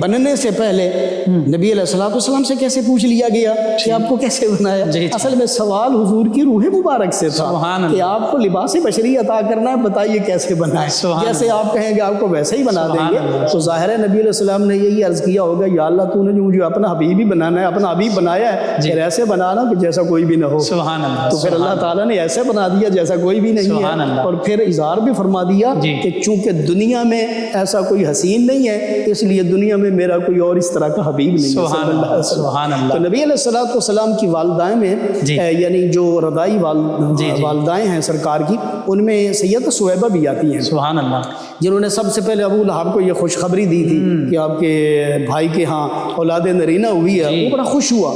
بننے سے پہلے نبی علیہ الصلوۃ والسلام سے کیسے پوچھ لیا گیا کہ آپ کو کیسے بنایا؟ جی۔ اصل میں سوال حضور کی روح مبارک سے تھا سبحان اللہ۔ کہ آپ کو لباس بشری عطا کرنا ہے، بتائیے کیسے بنائے؟ سبحان جیسے آپ کہیں گے آپ کو ویسے ہی بنا دیں سبحان گے۔ اللہ۔ تو ظاہر ہے نبی علیہ السلام نے یہی عرض کیا ہوگا یا اللہ تو نے جو مجھے اپنا حبیب ہی بنانا ہے، اپنا حبیب بنایا ہے، جی۔ پھر ایسے بنانا کہ جیسا کوئی بھی نہ ہو۔ سبحان اللہ۔ تو پھر اللہ تعالیٰ نے ایسے بنا دیا جیسا کوئی بھی نہیں سبحان ہے، اللہ۔ اور پھر اظہار بھی فرما دیا جی۔ کہ چونکہ دنیا میں ایسا کوئی حسین نہیں ہے اس لیے دنیا میں میرا کوئی اور اس طرح کا حبیب نہیں ہے سبحان صلی اللہ علیہ اللہ وسلم۔ سبحان اللہ۔ تو نبی علیہ الصلوۃ والسلام کی والدائیں میں جی۔ یعنی جو رضائی جی۔ والدائیں ہیں سرکار کی، ان میں سید سویبہ بھی آتی ہیں سبحان اللہ۔ جنہوں نے سب سے پہلے ابو لہب کو یہ خوشخبری دی تھی کہ آپ کے بھائی کے ہاں اولاد نرینہ ہوئی ہے، جی۔ وہ بڑا خوش ہوا،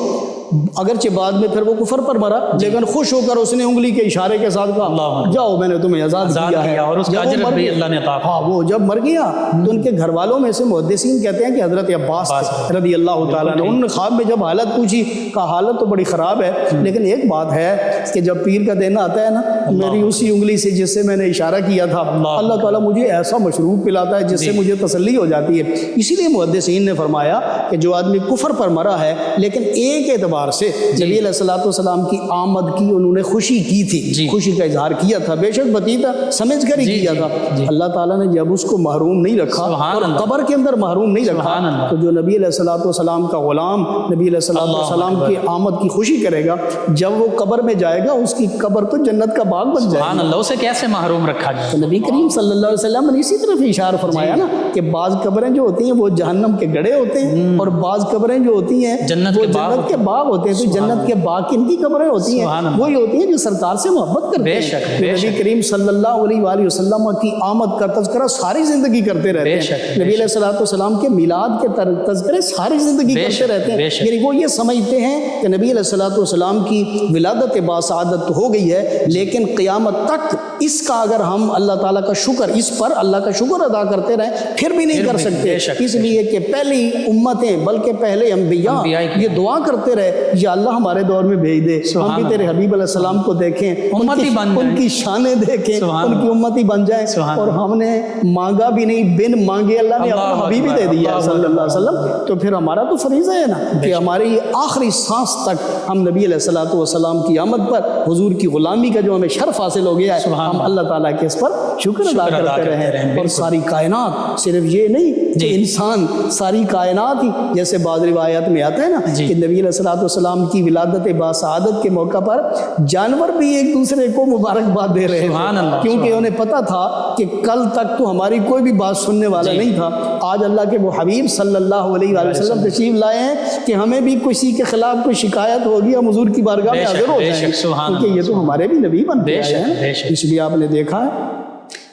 اگرچہ بعد میں پھر وہ کفر پر مرا لیکن خوش ہو کر اس نے انگلی کے اشارے کے ساتھ اللہ کہا اکبر۔ جاؤ میں نے تمہیں آزاد کیا ہے، اور اس کا جب وہ اجر مر بھی گیا- اللہ نے عطا ہاں وہ جب مر گیا تو ان کے گھر والوں میں سے محدثین کہتے ہیں کہ حضرت عباس تھے رضی اللہ تعالیٰ عنہ، انہوں نے خواب میں جب حالت پوچھی کہا حالت تو بڑی خراب ہے لیکن ایک بات ہے کہ جب پیر کا دن آتا ہے نا میری اسی انگلی سے جس سے میں نے اشارہ کیا تھا اللہ تعالیٰ مجھے ایسا مشروب پلاتا ہے جس سے مجھے تسلی ہو جاتی ہے۔ اسی لیے محدثین نے فرمایا کہ جو آدمی کفر پر مرا ہے لیکن ایک اعتبار سے نبی علیہ الصلوۃ والسلام کی آمد کی انہوں نے خوشی کی تھی، خوشی کا اظہار کیا تھا، بے شک بتیتا سمجھ کر ہی کیا تھا۔ اللہ تعالیٰ نے جب اس کو محروم نہیں رکھا اور قبر کے اندر محروم نہیں رکھا تو جو نبی علیہ الصلوۃ والسلام کا غلام نبی علیہ الصلوۃ والسلام کی آمد کی خوشی کرے گا جب وہ قبر میں جائے گا اس کی قبر تو جنت کا باغ بن جائے سبحان گا۔ اللہ۔ اسے کیسے محروم رکھا جائے؟ تو نبی کریم صلی اللہ علیہ وسلم نے اسی طرف اشارہ فرمایا نا کہ بعض قبریں جو ہوتی ہیں وہ جہنم کے گڑھے ہوتے ہیں اور بعض قبریں جو ہوتی ہیں جنت وہ کے باغ جنت کے باغ ہوتے ہیں۔ تو جنت کے باغ کن کی قبریں ہوتی ہیں؟ سبحان اللہ۔ وہی ہوتی ہیں جو سرکار سے محبت کرتے بے ہیں۔ شک، تو بے نبی شک۔ کریم صلی اللہ علیہ وآلہ وسلم کی آمد کا تذکرہ ساری زندگی کرتے رہتے بے ہیں۔ شک، بے نبی علیہ الصلوۃ والسلام کے میلاد کے تذکرے ساری زندگی بے کرتے شک، رہتے بے ہیں، شک۔ یعنی وہ یہ سمجھتے ہیں کہ نبی علیہ الصلوۃ والسلام کی ولادت باسعادت تو ہو گئی ہے لیکن قیامت تک اس کا اگر ہم اللہ تعالیٰ کا شکر اس پر اللہ کا شکر ادا کرتے رہیں پھر بھی نہیں کر سکتے، اس لیے کہ پہلی امتیں بلکہ پہلے انبیاء یہ دعا کرتے رہے یا اللہ ہمارے دور میں بھیج دے ہم بھی تیرے حبیب علیہ السلام کو دیکھیں، ان کی شانیں دیکھیں، ان کی امتی بن جائیں، اور ہم نے مانگا بھی نہیں، بن مانگے اللہ نے اپنا حبیب ہی دے دیا صلی اللہ علیہ وسلم۔ تو پھر ہمارا تو فریضہ ہے نا کہ ہماری آخری سانس تک ہم نبی علیہ الصلوۃ والسلام کی آمد پر حضور کی غلامی کا جو ہمیں شرف حاصل ہو گیا ہے ہم اللہ تعالیٰ کے اس پر شکر ادا کرتے رہیں۔ اور ساری کائنات صرف یہ نہیں کہ انسان، ساری کائنات ہی جیسے بعض روایات میں آتا ہے نا کہ نبی علیہ الصلوۃ والسلام کی ولادت باسعادت کے موقع پر جانور بھی ایک دوسرے کو مبارکباد دے رہے ہیں کیونکہ انہیں پتا تھا کہ کل تک تو ہماری کوئی بھی بات سننے والا نہیں تھا، آج اللہ کے وہ حبیب صلی اللہ علیہ وآلہ وسلم تشریف لائے ہیں کہ ہمیں بھی کسی کے خلاف کوئی شکایت ہوگی ہم حضور کی بارگاہ میں حاضر ہو جائیں کیونکہ یہ تو ہمارے بھی نبی بن گئے ہیں۔ اس لیے آپ نے دیکھا ہے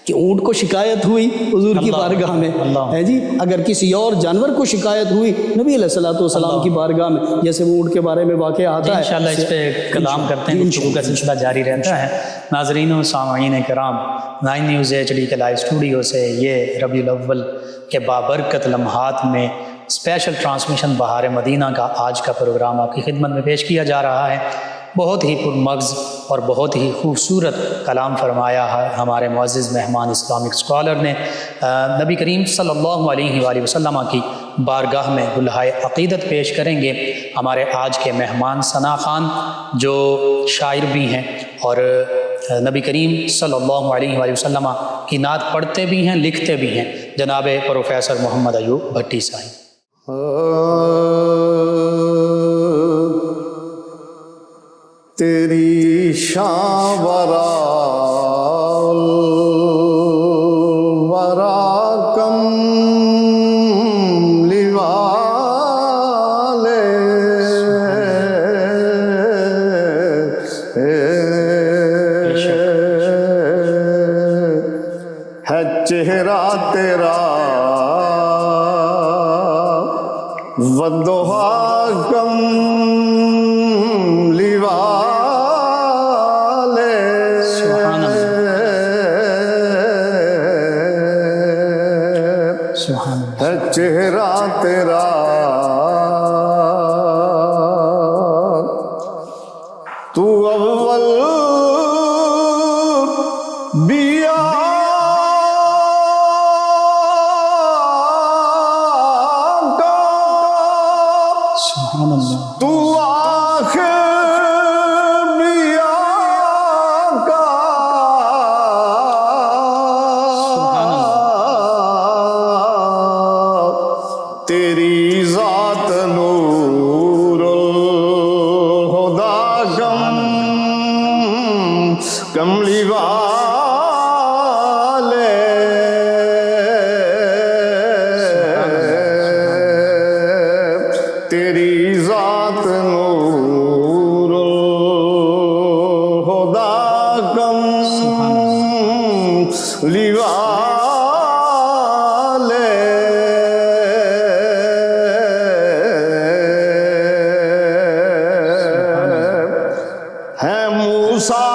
کہ اونٹ کو شکایت ہوئی حضور کی بارگاہ میں ہے جی، اگر کسی اور جانور کو شکایت ہوئی نبی علیہ الصلوۃ والسلام کی بارگاہ میں، جیسے وہ اونٹ کے بارے میں واقعہ آتا ہے۔ انشاءاللہ اس پہ کلام کرتے ہیں، گفتگو کا سلسلہ جاری رہتا ہے۔ ناظرین و سامعین کرام، 9 نیوز HD کے لائیو اسٹوڈیو سے یہ ربیع الاول کے بابرکت لمحات میں اسپیشل ٹرانسمیشن بہار مدینہ کا آج کا پروگرام آپ کی خدمت میں پیش کیا جا رہا ہے۔ بہت ہی پرمغز اور بہت ہی خوبصورت کلام فرمایا ہے ہمارے معزز مہمان اسلامک اسکالر نے۔ نبی کریم صلی اللہ علیہ وآلہ وسلم کی بارگاہ میں گلہائے عقیدت پیش کریں گے ہمارے آج کے مہمان ثنا خان، جو شاعر بھی ہیں اور نبی کریم صلی اللہ علیہ وآلہ وسلم کی نعت پڑھتے بھی ہیں، لکھتے بھی ہیں، جناب پروفیسر محمد ایوب بھٹی صاحب۔ تیری شان ورا کم ہے چہرہ تیرا والضحا کم ہے چہرہ تیرا تو اول بیا کا سبحان اللہ، تو آخر بیا کا تیری ذات نور الہدا کملی والے تیری ذات نور الہدا کملی والے ہے موسیٰ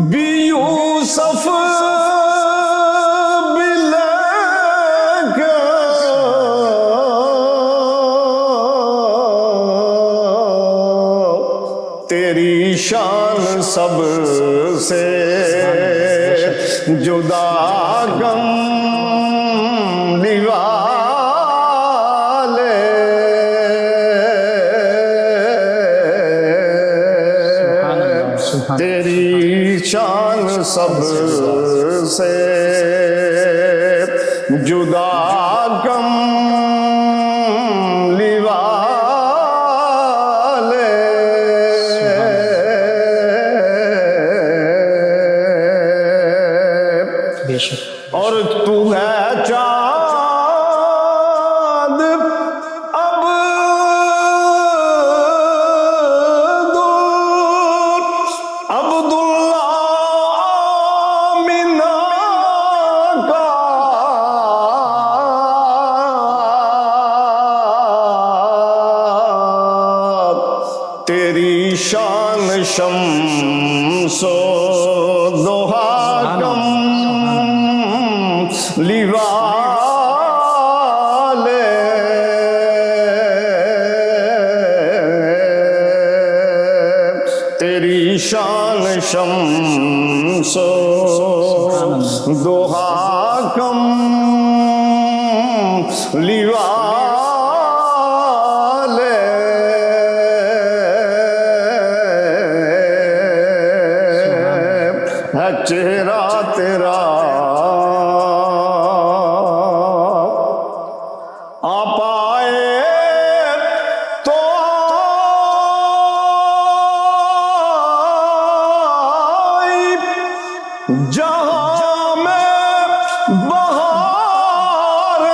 بھی یوسف بھی لے تیری شان سب سے جدا کملی والے تیری شان سب سے جدا کملی والے بے شک۔ اور تو ہے چاند عبداللہ آمینہ کا تیری شان شمس و ضحا کملی والے تیری شان شمس و ضحا کملی والے ہے چہرہ تیرا آپ آئے تو جہاں میں بہاریں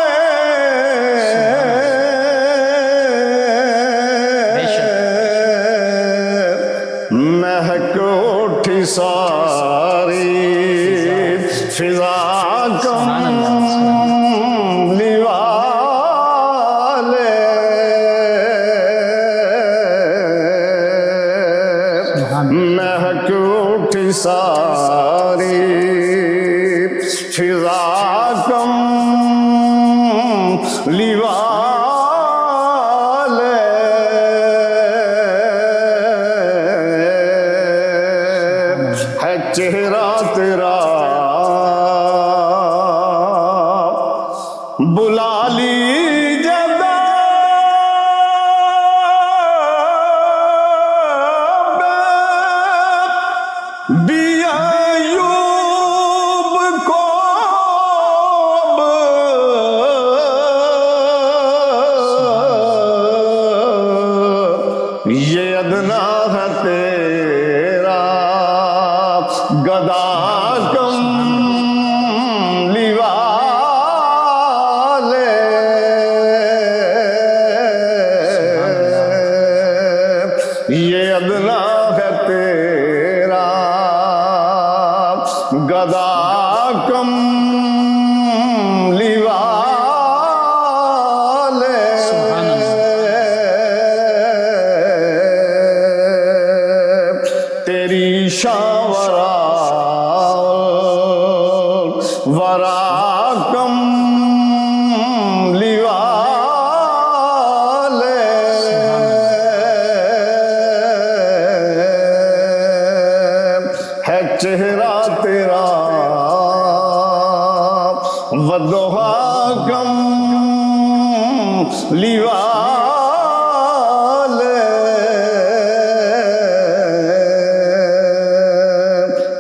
لیوالے ہے چہرہ تیرا بلا لیجیے بی ایوب کو اب یہ ادنا ہے تیرا گدا کم لیوالے یہ ادنا ہے تیرا گدا کم لیوالے تیری شاورا ورا کم لیوالے ہے چہرہ تیرا ودوہا کم لیوالے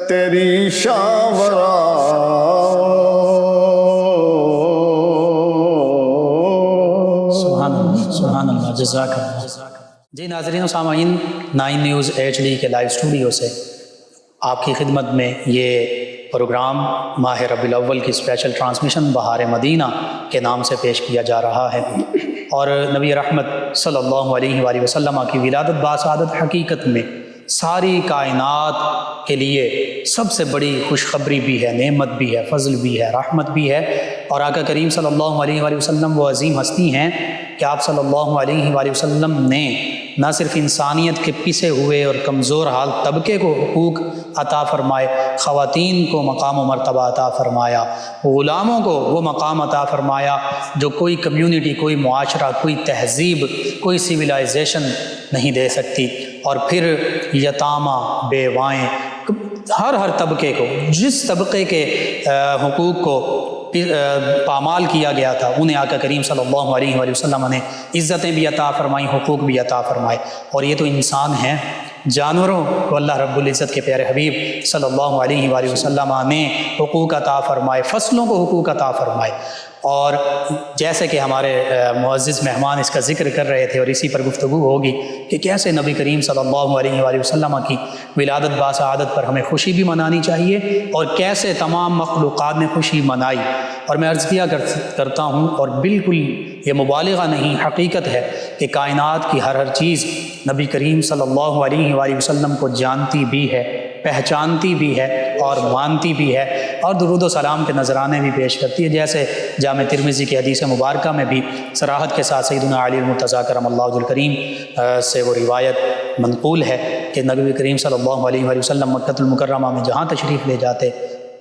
تیری شاورا سبحان اللہ جزاک اللہ۔ جی ناظرین و سامعین، 9 نیوز HD کے لائیو اسٹوڈیو سے آپ کی خدمت میں یہ پروگرام ماہ ربیع الاول کی اسپیشل ٹرانسمیشن بہار مدینہ کے نام سے پیش کیا جا رہا ہے، اور نبی رحمت صلی اللہ علیہ وآلہ وسلم کی ولادت باسعادت حقیقت میں ساری کائنات کے لیے سب سے بڑی خوشخبری بھی ہے، نعمت بھی ہے، فضل بھی ہے، رحمت بھی ہے۔ اور آقا کریم صلی اللہ علیہ وآلہ وسلم وہ عظیم ہستی ہیں کہ آپ صلی اللہ علیہ وآلہ وسلم نے نہ صرف انسانیت کے پسے ہوئے اور کمزور حال طبقے کو حقوق عطا فرمائے، خواتین کو مقام و مرتبہ عطا فرمایا، غلاموں کو وہ مقام عطا فرمایا جو کوئی کمیونٹی، کوئی معاشرہ، کوئی تہذیب، کوئی سویلائزیشن نہیں دے سکتی، اور پھر یتامہ، بیوائیں، ہر طبقے کو جس طبقے کے حقوق کو پامال کیا گیا تھا انہیں آقا کریم صلی اللہ علیہ وآلہ وسلم نے عزتیں بھی عطا فرمائیں، حقوق بھی عطا فرمائے۔ اور یہ تو انسان ہیں، جانوروں کو اللہ رب العزت کے پیارے حبیب صلی اللہ علیہ وآلہ وسلم نے حقوق عطا فرمائے، فصلوں کو حقوق عطا فرمائے۔ اور جیسے کہ ہمارے معزز مہمان اس کا ذکر کر رہے تھے، اور اسی پر گفتگو ہوگی کہ کیسے نبی کریم صلی اللہ علیہ وآلہ وسلم کی ولادت باسعادت پر ہمیں خوشی بھی منانی چاہیے، اور کیسے تمام مخلوقات نے خوشی منائی۔ اور میں عرض کیا کرتا ہوں، اور بالکل یہ مبالغہ نہیں، حقیقت ہے کہ کائنات کی ہر چیز نبی کریم صلی اللہ علیہ وآلہ وسلم کو جانتی بھی ہے، پہچانتی بھی ہے اور مانتی بھی ہے، اور درود و سلام کے نذرانے بھی پیش کرتی ہے، جیسے جامع ترمذی کی حدیث مبارکہ میں بھی صراحت کے ساتھ سیدنا علی المرتضیٰ کرم اللہ وجہ الکریم سے وہ روایت منقول ہے کہ نبی کریم صلی اللہ علیہ وآلہ وسلم مکۃ المکرمہ میں جہاں تشریف لے جاتے،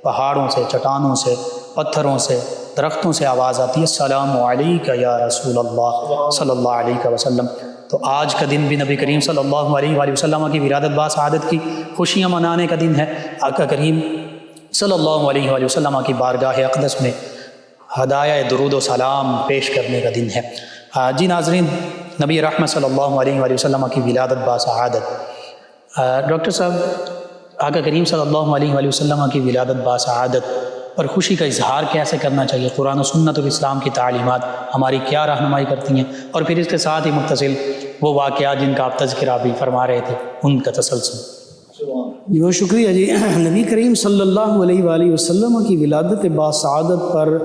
پہاڑوں سے، چٹانوں سے، پتھروں سے، درختوں سے آواز آتی ہے، السلام علیک یا رسول اللہ صلی اللہ علیہ وسلم۔ تو آج کا دن بھی نبی کریم صلی اللہ علیہ وآلہ وسلم کی ولادت باسعادت کی خوشیاں منانے کا دن ہے، آقا کریم صلی اللہ علیہ وآلہ وسلم کی بارگاہ اقدس میں ہدایہ درود و سلام پیش کرنے کا دن ہے۔ جی ناظرین، نبی رحمت صلی اللہ علیہ وآلہ وسلم کی ولادت باسعادت، ڈاکٹر صاحب آقا کریم صلی اللہ علیہ وآلہ وسلم کی ولادت باسعادت پر خوشی کا اظہار کیسے کرنا چاہیے؟ قرآن و سنت اور اسلام کی تعلیمات ہماری کیا رہنمائی کرتی ہیں؟ اور پھر اس کے ساتھ ہی متصل وہ واقعات جن کا آپ تذکرہ بھی فرما رہے تھے، ان کا تسلسل۔ جی بہت شکریہ جی۔ نبی کریم صلی اللہ علیہ وآلہ وسلم کی ولادت باسعادت پر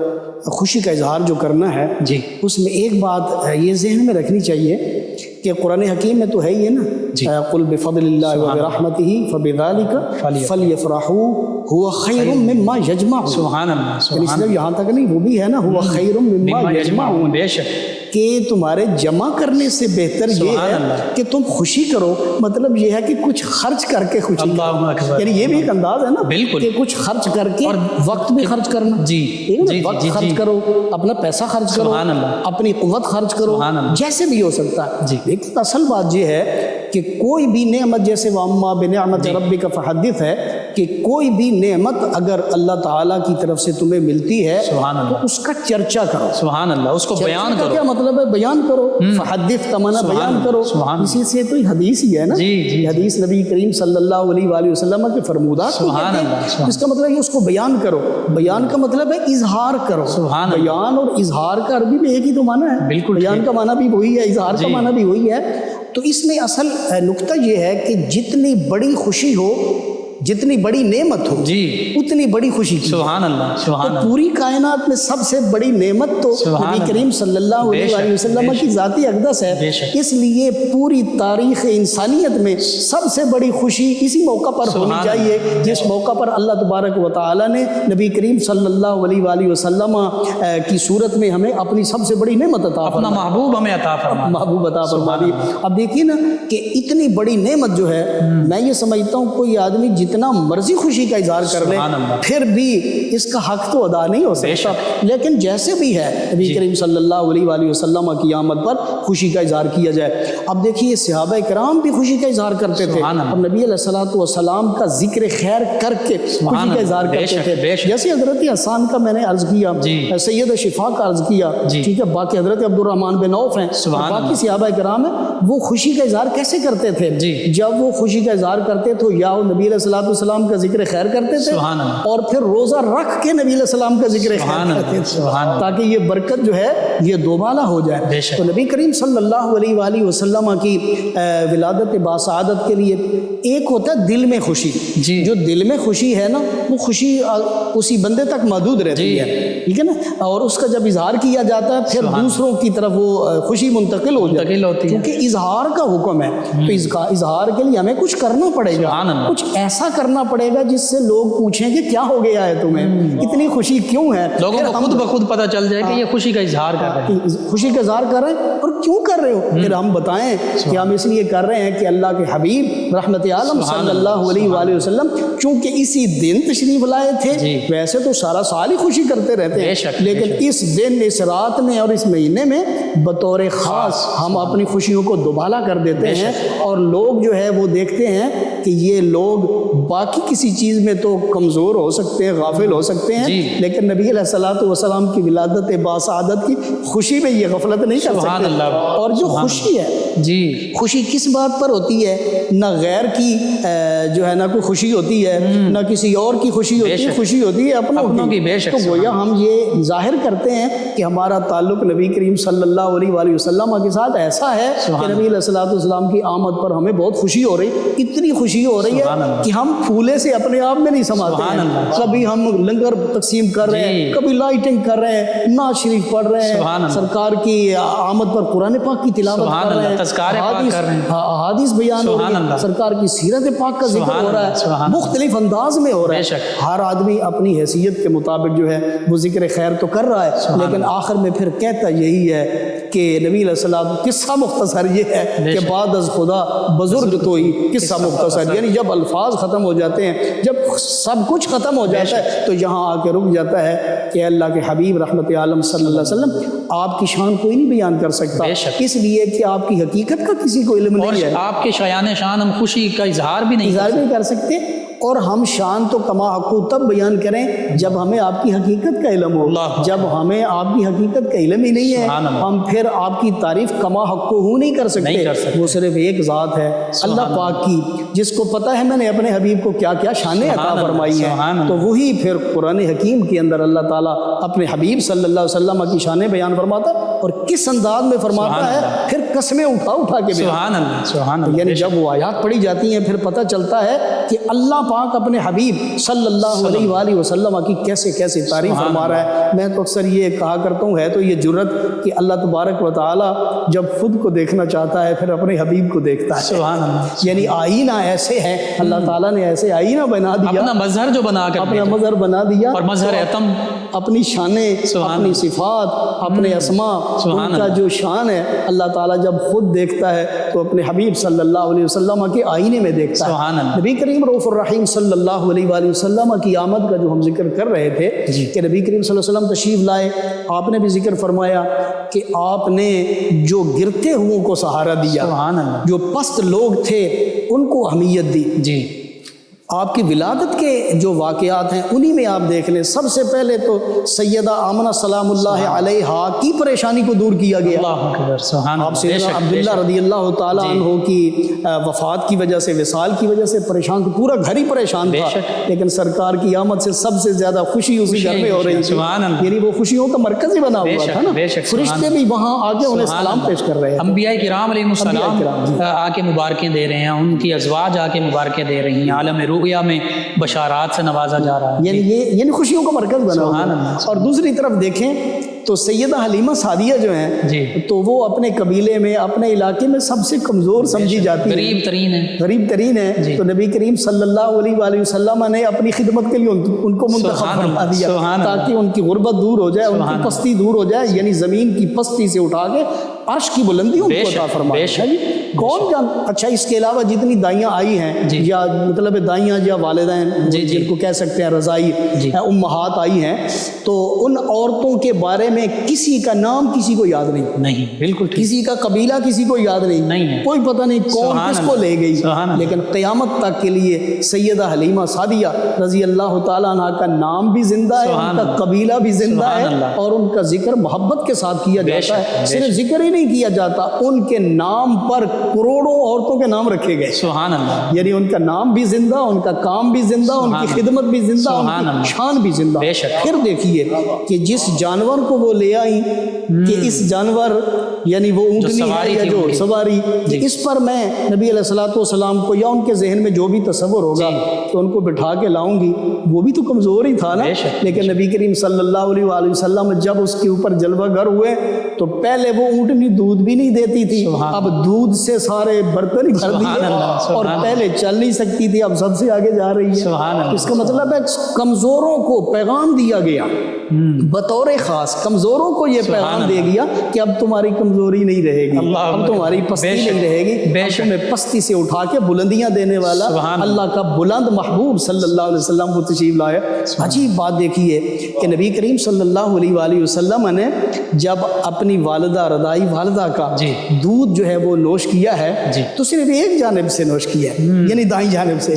خوشی کا اظہار جو کرنا ہے جی، اس میں ایک بات یہ ذہن میں رکھنی چاہیے کہ قرآن حکیم میں تو ہے ہی ہے نا، قل بفضل اللہ وبرحمتہ فبذلک فلیفرحوا هو خیر مما یجمعون۔ سبحان اللہ، یعنی صرف یہاں تک نہیں، وہ بھی ہے نا، هو خیر مما یجمعون، بے شک کہ تمہارے جمع کرنے سے بہتر یہ سبحان ہے اللہ۔ کہ تم خوشی کرو، مطلب یہ ہے کہ کچھ خرچ کر کے خوشی اللہ کرو، اکبر۔ یعنی یہ بھی ایک انداز ہے نا بالکل۔ کہ کچھ خرچ کر کے اور وقت بھی خرچ کرنا، جی، ٹھیک ہے نا؟ جی، وقت جی، خرچ جی۔ کرو، اپنا پیسہ خرچ کرو، سبحان اللہ۔ اپنی قوت خرچ کرو، سبحان اللہ۔ جیسے بھی ہو سکتا ہے۔ جی۔ لیکن اصل بات یہ ہے کہ کوئی بھی نعمت، جیسے وَأَمَّا بِنِعْمَتِ رَبِّكَ فَحَدِّثْ ہے، کہ کوئی بھی نعمت اگر اللہ تعالیٰ کی طرف سے تمہیں ملتی ہے سبحان اللہ۔ تو اس کا چرچا کرو۔ سبحان اللہ، اس کو بیان چرچا کا کرو۔ کیا مطلب ہے؟ بیان کرو۔ فحدث کا معنی سبحان بیان اللہ، کرو۔ سبحان اسی سے تو حدیث ہی ہے نا، جی، جی، یہ حدیث نبی کریم صلی اللہ علیہ وآلہ وسلم کے فرمودات کو سبحان کہتے ہیں۔ اللہ، سبحان اس کا مطلب ہے اس کو بیان کرو۔ بیان کا مطلب ہے اظہار کرو۔ سبحان اللہ۔ بیان اور اظہار کا عربی میں ایک ہی تو معنی ہے، بالکل بیان ٹھیک۔ کا معنی بھی وہی ہے، اظہار کا جی۔ معنی بھی وہی ہے۔ تو اس میں اصل نقطہ یہ ہے کہ جتنی بڑی خوشی ہو، جتنی بڑی نعمت ہو، جی، اتنی بڑی خوشی کی۔ سبحان اللہ، سبحان تو اللہ۔ پوری کائنات میں سب سے بڑی نعمت تو سبحان نبی اللہ۔ کریم صلی اللہ بے علیہ شک، وآلہ وسلم بے کی شک۔ ذاتی اقدس بے ہے، شک۔ اس لیے پوری تاریخ انسانیت میں سب سے بڑی خوشی اسی موقع پر ہونی سبحان چاہیے، جس موقع پر اللہ تبارک و تعالیٰ نے نبی کریم صلی اللہ علیہ وآلہ وسلم کی صورت میں ہمیں اپنی سب سے بڑی نعمت عطا اپنا فرمائی، محبوب ہمیں عطا فرما۔ محبوب عطا فرما دی۔ سبحان اللہ۔ اب دیکھیے نا کہ اتنی بڑی نعمت جو ہے، میں یہ سمجھتا ہوں کوئی آدمی جتنا مرضی خوشی کا اظہار کر لے سبحان اللہ۔ پھر بھی اس کا حق تو ادا نہیں ہو بے سکتا، شک۔ لیکن جیسے بھی ہے نبی کریم صلی اللہ علیہ وآلہ وسلم کی آمد پر خوشی کا اظہار کیا جائے۔ اب دیکھیے صحابہ کرام بھی خوشی کا اظہار کرتے تھے، سبحان اللہ۔ اور نبی علیہ الصلوۃ والسلام کا ذکر خیر کر کے خوشی سبحان کا اظہار اللہ۔ بے کرتے شک، تھے، بے شک۔ جیسے حضرت حسان کا میں نے عرض کیا، جی۔ سید شفا کا عرض کیا، جی۔ ٹھیک ہے، باقی حضرت عبد الرحمن بن عوف ہیں، سبحان باقی اللہ۔ صحابہ کرام ہیں، وہ خوشی کا اظہار کیسے کرتے تھے؟ جی۔ جب وہ خوشی کا اظہار کرتے تو یا وہ نبی علیہ الصلوۃ والسلام کا ذکر خیر کرتے تھے، سبحان اللہ۔ اور پھر روزہ رکھ کے نبی علیہ السلام کا ذکر سبحان خیر اللہ، کرتے تھے، سبحان اللہ۔ تاکہ یہ برکت جو ہے یہ دوبالا ہو جائے۔ بے شک۔ تو نبی کریم صلی اللہ علیہ وآلہ وسلم کی ولادت باسعادت کے لیے ایک ہوتا ہے دل میں خوشی، جی۔ جو دل میں خوشی ہے نا، وہ خوشی اسی بندے تک محدود رہتی جی۔ ہے، ٹھیک ہے نا، اور اس کا جب اظہار کیا جاتا ہے پھر سبحان دوسروں کی طرف وہ خوشی منتقل ہو جاتی منتقل ہوتی ہے۔ کیونکہ اظہار کا حکم ہے، تو اس کا اظہار کے لیے ہمیں کچھ کرنا پڑے گا، سبحان اللہ۔ کچھ ایسا کرنا پڑے گا جس سے لوگ پوچھیں کہ کیا ہو گیا ہے تمہیں، اتنی خوشی کیوں ہے؟ لوگوں پھر کو ہم خود بخود پتہ چل جائے کہ یہ خوشی کا اظہار کر رہے ہیں۔ خوشی کا اظہار کر رہے ہیں، اور کیوں کر رہے ہو؟ پھر ہم بتائیں کہ ہم اس لیے کر رہے ہیں کہ اللہ کے حبیب رحمت عالم سبحان صلی اللہ علیہ وآلہ وسلم چونکہ اسی دن تشریف لائے تھے، جی۔ ویسے تو سارا سال ہی خوشی کرتے رہتے بے ہیں، شک، بے لیکن شک۔ اس دن، اس رات میں اور اس مہینے میں بطور خاص ہم اپنی خوشیوں کو دوبالا کر دیتے بے ہیں، شک۔ اور لوگ جو ہے وہ دیکھتے ہیں کہ یہ لوگ باقی کسی چیز میں تو کمزور ہو سکتے ہیں، غافل ہو سکتے ہیں، جی۔ لیکن نبی علیہ الصلوۃ والسلام کی ولادت باسعادت کی خوشی میں یہ غفلت نہیں کر سبحان سکتے۔ اللہ، اور جو سبحان خوشی ہے، جی، خوشی کس بات پر ہوتی ہے؟ نہ غیر کی جو ہے نہ کوئی خوشی ہوتی ہے، نہ کسی اور کی خوشی ہوتی ہے، شک۔ خوشی ہوتی ہے اپنوں کی، بے شک۔ تو گویا ہم یہ ظاہر کرتے ہیں کہ ہمارا تعلق نبی کریم صلی اللہ علیہ وآلہ وسلم کے ساتھ ایسا ہے سبحان کہ نبی علیہ الصلوۃ والسلام کی آمد پر ہمیں بہت خوشی ہو رہی، اتنی خوشی ہو رہی سبحان ہے اللہ۔ کہ ہم پھولے سے اپنے آپ میں نہیں سماتے سبحان ہیں، اللہ۔ کبھی ہم لنگر تقسیم کر رہے ہیں، جی۔ کبھی لائٹنگ کر رہے ہیں، نعت شریف پڑھ رہے سبحان ہیں، اللہ۔ سرکار کی آمد پر قرآن پاک کی تلاوت سبحان کر رہے اللہ، ہیں، تذکار پاک احادیث کر رہے ہیں۔ احادیث بیان ہو سبحان رہی اللہ۔ ہے، سرکار کی سیرت پاک کا ذکر سبحان ہو رہا اللہ، ہے، سبحان اللہ۔ مختلف انداز میں ہو رہا بے ہے، شک۔ ہر آدمی اپنی حیثیت کے مطابق جو ہے وہ ذکر خیر تو کر رہا ہے، لیکن آخر میں پھر کہتا یہی ہے کہ نبی علیہ السلام قصہ مختصر یہ ہے بے کہ شک۔ بعد از خدا بزرگ تو ہی قصہ مختصر، یعنی جب الفاظ ختم ہو جاتے ہیں، جب سب کچھ ختم ہو جاتا ہے تو یہاں آ کے رک جاتا ہے کہ اللہ کے حبیب رحمت عالم صلی اللہ علیہ وسلم آپ کی شان کوئی نہیں بیان کر سکتا، بے شک۔ اس لیے کہ آپ کی حقیقت کا کسی کو علم اور نہیں ہے، آپ کے شایان شان ہم خوشی کا اظہار بھی نہیں اظہار نہیں کر سکتے، اور ہم شان تو کما حقو تب بیان کریں جب ہمیں آپ کی حقیقت کا علم ہو، اللہ، جب ہمیں آپ کی حقیقت کا علم ہی نہیں ہے سبحان اللہ، ہم پھر آپ کی تعریف کما حقو ہوں نہیں کر نہیں کر سکتے، سکتے۔ وہ صرف ایک ذات ہے سبحان اللہ پاک کی، جس کو پتہ ہے میں نے اپنے حبیب کو کیا کیا شانیں عطا سبحان اللہ، فرمائی سبحان ہیں، اللہ۔ تو وہی پھر قرآن حکیم کے اندر اللہ تعالیٰ اپنے حبیب صلی اللہ علیہ وسلم کی شانیں بیان فرماتا ہے، اور کس انداز میں فرماتا سبحان ہے، اللہ۔ پھر قسمیں اٹھا اٹھا کے بیان، سبحان اللہ، سبحان اللہ، یعنی جب وہ آیات پڑھی جاتی ہیں پھر پتہ چلتا ہے کہ اللہ پاک اپنے حبیب صلی اللہ علیہ وآلہ وسلم کی کیسے کیسے تعریف سبحان فرما رہا ہے۔ میں تو اکثر یہ کہا کرتا ہوں، ہے تو یہ جرت کہ اللہ تبارک و تعالی جب خود کو دیکھنا چاہتا ہے پھر اپنے حبیب کو دیکھتا ہے، سبحان اللہ، یعنی آئینہ ایسے ہے، اللہ تعالیٰ نے ایسے آئینہ بنا دیا، اپنا مظہر جو بنا کر اپنا مظہر بنا دیا، اور مظہر اتم اپنی شانیں، اپنی صفات، اپنے اسماء، ان کا جو شان ہے اللہ تعالیٰ جب خود دیکھتا ہے تو اپنے حبیب صلی اللہ علیہ وسلم کے آئینے میں دیکھتا ہے۔ نبی کریم رؤوف الرحیم صلی اللہ علیہ وآلہ وسلم کی آمد کا جو ہم ذکر کر رہے تھے کہ نبی کریم صلی اللہ علیہ وسلم تشریف لائے، آپ نے بھی ذکر فرمایا کہ آپ نے جو گرتے ہوئوں کو سہارا دیا، جو پست لوگ تھے ان کو اہمیت دی۔ جی آپ کی ولادت کے جو واقعات ہیں انہی میں آپ دیکھ لیں، سب سے پہلے تو سیدہ آمنہ سلام اللہ علیہا کی پریشانی کو دور کیا گیا۔ آپ سیدنا عبداللہ رضی اللہ تعالیٰ عنہ کی وفات کی وجہ سے، وصال کی وجہ سے پریشان تھا، پورا گھر ہی پریشان تھا، لیکن سرکار کی آمد سے سب سے زیادہ خوشی اسی گھر میں ہو رہی تھی، یعنی وہ خوشیوں کا مرکز ہی بنا ہوا تھا نا، فرشتے بھی وہاں آگے انہیں سلام پیش کر رہے ہیں، انبیاء کرام علیہ السلام آ کے مبارکیں دے رہے ہیں، ان کی ازواج آ کے مبارکیں دے رہی ہیں، عالم رؤیا میں بشارات سے نوازا جا رہا ہے، یعنی خوشیوں کا مرکز بنا ہوا ہے۔ اور دوسری طرف دیکھیں تو سیدہ حلیمہ سعدیہ جو ہیں تو وہ اپنے قبیلے میں، اپنے علاقے میں سب سے کمزور سمجھی جاتی ہیں، غریب ترین ہے، تو نبی کریم صلی اللہ علیہ وآلہ وسلم نے اپنی خدمت کے لیے ان کو منتخب فرما دیا تاکہ ان کی غربت دور ہو جائے، ان کی پستی دور ہو جائے، یعنی زمین کی پستی سے اٹھا کے عرش کی بلندی ان کو عطا فرمایا۔ کون جان، اچھا اس کے علاوہ جتنی دائیاں آئی ہیں یا مطلب دائیاں یا والدین جن کو کہہ سکتے ہیں رضائی امہات آئی ہیں، تو ان عورتوں کے بارے میں کسی کا نام کسی کو یاد نہیں، بالکل کسی کا قبیلہ کسی کو یاد نہیں، کوئی پتہ نہیں کون کس کو لے گئی، لیکن قیامت تک کے لیے سیدہ حلیمہ سعدیہ رضی اللہ تعالیٰ عنہ کا نام بھی زندہ ہے، ان کا قبیلہ بھی زندہ ہے، اور ان کا ذکر محبت کے ساتھ کیا جاتا ہے، صرف ذکر ہی نہیں کیا جاتا، ان کے نام پر کروڑوں عورتوں کے نام رکھے گئے، سبحان اللہ، یعنی ان کا نام بھی زندہ، ان کا کام بھی زندہ، ان کی خدمت بھی زندہ، ان کی شان بھی زندہ۔ پھر دیکھیے کہ جس جانور کو وہ لے آئی کہ اس جانور یعنی وہ اونٹنی ہے یا جو سواری، اس پر میں نبی علیہ الصلوۃ والسلام کو یا ان کے ذہن میں جو بھی تصور ہوگا تو ان کو بٹھا کے لاؤں گی، وہ بھی تو کمزور ہی تھا نا، لیکن نبی کریم صلی اللہ علیہ وآلہ وسلم جب اس کے اوپر جلوہ گر ہوئے تو پہلے وہ اونٹنی دودھ بھی نہیں دیتی تھی، اب دودھ سے سارے برتن ہی بھر دیے، اور پہلے چل نہیں سکتی تھی، اب سب سے آگے جا رہی ہے۔ اس کا مطلب ہے کمزوروں کو پیغام دیا گیا، بطور خاص کمزوروں کو یہ پیغام دے گیا کہ اب تمہاری کمزوری نہیں رہے گی، اب تمہاری پستی نہیں رہے گی، اب تمہیں پستی سے اٹھا کے بلندیاں دینے والا اللہ کا بلند محبوب صلی اللہ علیہ وسلم کو تشریف لائے۔ عجیب بات دیکھیے کہ نبی کریم صلی اللہ علیہ وآلہ وسلم نے جب اپنی والدہ رضائی والدہ کا دودھ جو ہے وہ نوش کیا ہے تو صرف ایک جانب سے نوش کیا ہے، یعنی دائیں جانب سے،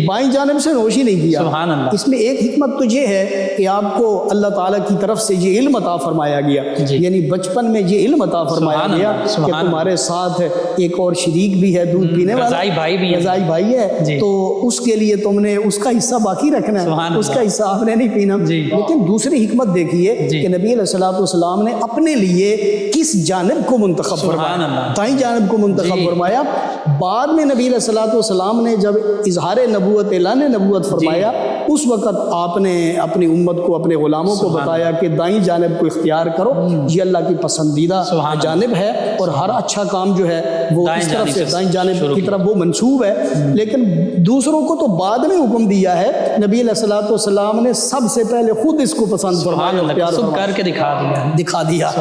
بائیں جانب سے نوش ہی نہیں کیا۔ اس میں ایک حکمت تو یہ ہے کہ آپ کو اللہ تعالیٰ کی طرف سے یہ علم عطا فرمایا گیا، یعنی بچپن میں یہ علم عطا فرمایا گیا کہ تمہارے ساتھ ایک اور شریک بھی ہے دودھ پینے والا، رضائی بھائی ہے، تو اس کے لیے تم نے اس کا حصہ باقی رکھنا ہے، اس کا حصہ آپ نے نہیں پینا۔ لیکن دوسری حکمت دیکھیے کہ نبی علیہ الصلوۃ والسلام نے اپنے لیے کس جانب کو منتخب فرمایا، دائیں جانب کو منتخب فرمایا۔ بعد میں نبی علیہ الصلوۃ والسلام نے جب اظہار نبوت، اعلان نبوت فرمایا، اس وقت آپ نے اپنی امت کو، اپنے غلاموں کو بتایا کہ دائیں جانب کو اختیار کرو، یہ اللہ کی پسندیدہ جانب ہے، اور ہر اچھا کام جو ہے وہ اس طرف سے دائیں جانب کی طرف وہ منسوب ہے۔ لیکن دوسروں کو تو بعد میں حکم دیا ہے، نبی علیہ الصلوۃ والسلام نے سب سے پہلے خود اس کو پسند فرمایا، اختیار کر کے دکھا دیا۔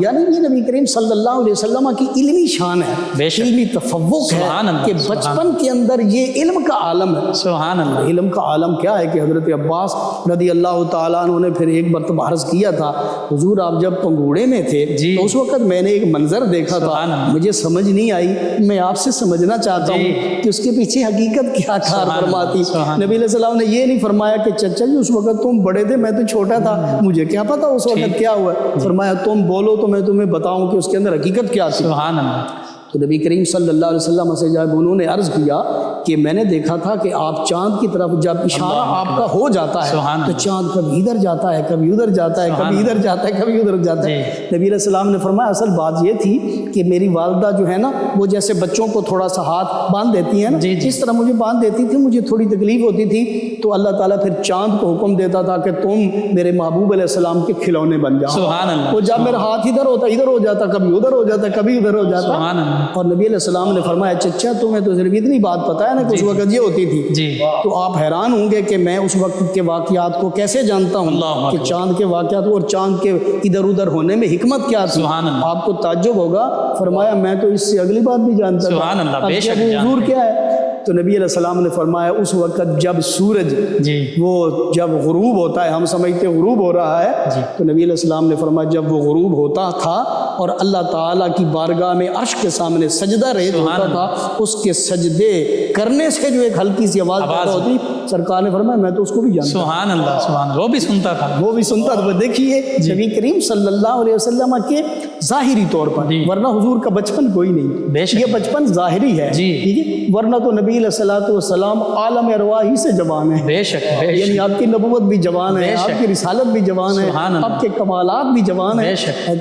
یعنی یہ نبی کریم صلی اللہ علیہ وسلم کی علمی شان ہے، علمی تفوق ہے کہ بچپن کے اندر یہ علم کا عالم ہے۔ سبحان اللہ، علم کا عالم کیا ہے کہ حضرت عباس رضی اللہ تعالیٰ عنہ نے پھر ایک مرتبہ عرض کیا تھا، حضور آپ جب پنگوڑے میں تھے تو اس وقت میں نے ایک منظر دیکھا تھا، مجھے سمجھ نہیں آئی، میں آپ سے سمجھنا چاہتا ہوں کہ اس کے پیچھے حقیقت کیا کار فرماتی۔ نبی علیہ السلام نے یہ نہیں فرمایا کہ چچا جی اس وقت تم بڑے تھے، میں تو چھوٹا تھا، مجھے کیا پتا اس وقت کیا ہوا، فرمایا تم بولو تو میں تمہیں بتاؤں کہ اس کے اندر حقیقت کیا تھی۔ سبحان اللہ۔ تو نبی کریم صلی اللہ علیہ وسلم سے جب انہوں نے عرض کیا کہ میں نے دیکھا تھا کہ آپ چاند کی طرف جب اشارہ آپ کا ہو جاتا ہے تو چاند کبھی ادھر جاتا ہے، کبھی ادھر جاتا ہے، کبھی ادھر جاتا ہے، کبھی ادھر جاتا ہے۔ نبی علیہ السلام نے فرمایا اصل بات یہ تھی کہ میری والدہ جو ہے نا وہ جیسے بچوں کو تھوڑا سا ہاتھ باندھ دیتی ہیں نا، اس طرح مجھے باندھ دیتی تھی، مجھے تھوڑی تکلیف ہوتی تھی تو اللہ تعالیٰ پھر چاند کو حکم دیتا تھا کہ تم میرے محبوب علیہ السلام کے کھلونے بن جاؤ. سبحان اللہ. وہ جب میرا ہاتھ ادھر ہوتا ادھر ہو جاتا, کبھی ادھر ہو جاتا, کبھی ادھر ہو جاتا. سبحان اللہ. اور نبی علیہ السلام نے فرمایا چچا تمہیں تو صرف اتنی بات پتہ ہے نا کہ اس وقت یہ ہوتی تھی. جی. تو آپ حیران ہوں گے کہ میں اس وقت کے واقعات کو کیسے جانتا ہوں اللہ کہ چاند کے واقعات اور چاند کے ادھر ادھر ہونے میں حکمت کیا تھی. سبحان اللہ. آپ کو تعجب ہوگا, فرمایا میں تو اس سے اگلی بات بھی جانتا تھا. سبحان اللہ. اب بے شک وہ جانتے حضور کیا ہے. تو نبی علیہ السلام نے فرمایا اس وقت جب سورج جی. وہ جب غروب ہوتا ہے, ہم سمجھتے غروب ہو رہا ہے, جی. تو نبی علیہ السلام نے فرمایا جب وہ غروب ہوتا تھا اور اللہ تعالیٰ کی بارگاہ میں عرش کے سامنے سجدہ ریز ہوتا تھا, اس کے سجدے کرنے سے جو ایک ہلکی سی آواز پیدا ہوتی, سرکار نے فرمایا میں تو اس کو بھی جانتا. سبحان اللہ. سبحان اللہ. وہ بھی سنتا تھا. وہ بھی سنتا تھا. دیکھیے نبی کریم صلی اللہ علیہ وسلم کے ظاہری طور پر, ورنہ حضور کا بچپن کوئی نہیں, یہ بچپن ظاہری ہے, ٹھیک ہے, ورنہ تو نبی علیہ الصلوۃ والسلام عالم ارواح ہی سے جوان ہے. بے شک. یعنی آپ کی نبوت بھی جوان ہے, آپ کی رسالت بھی جوان ہے, آپ کے کمالات بھی جوان ہیں,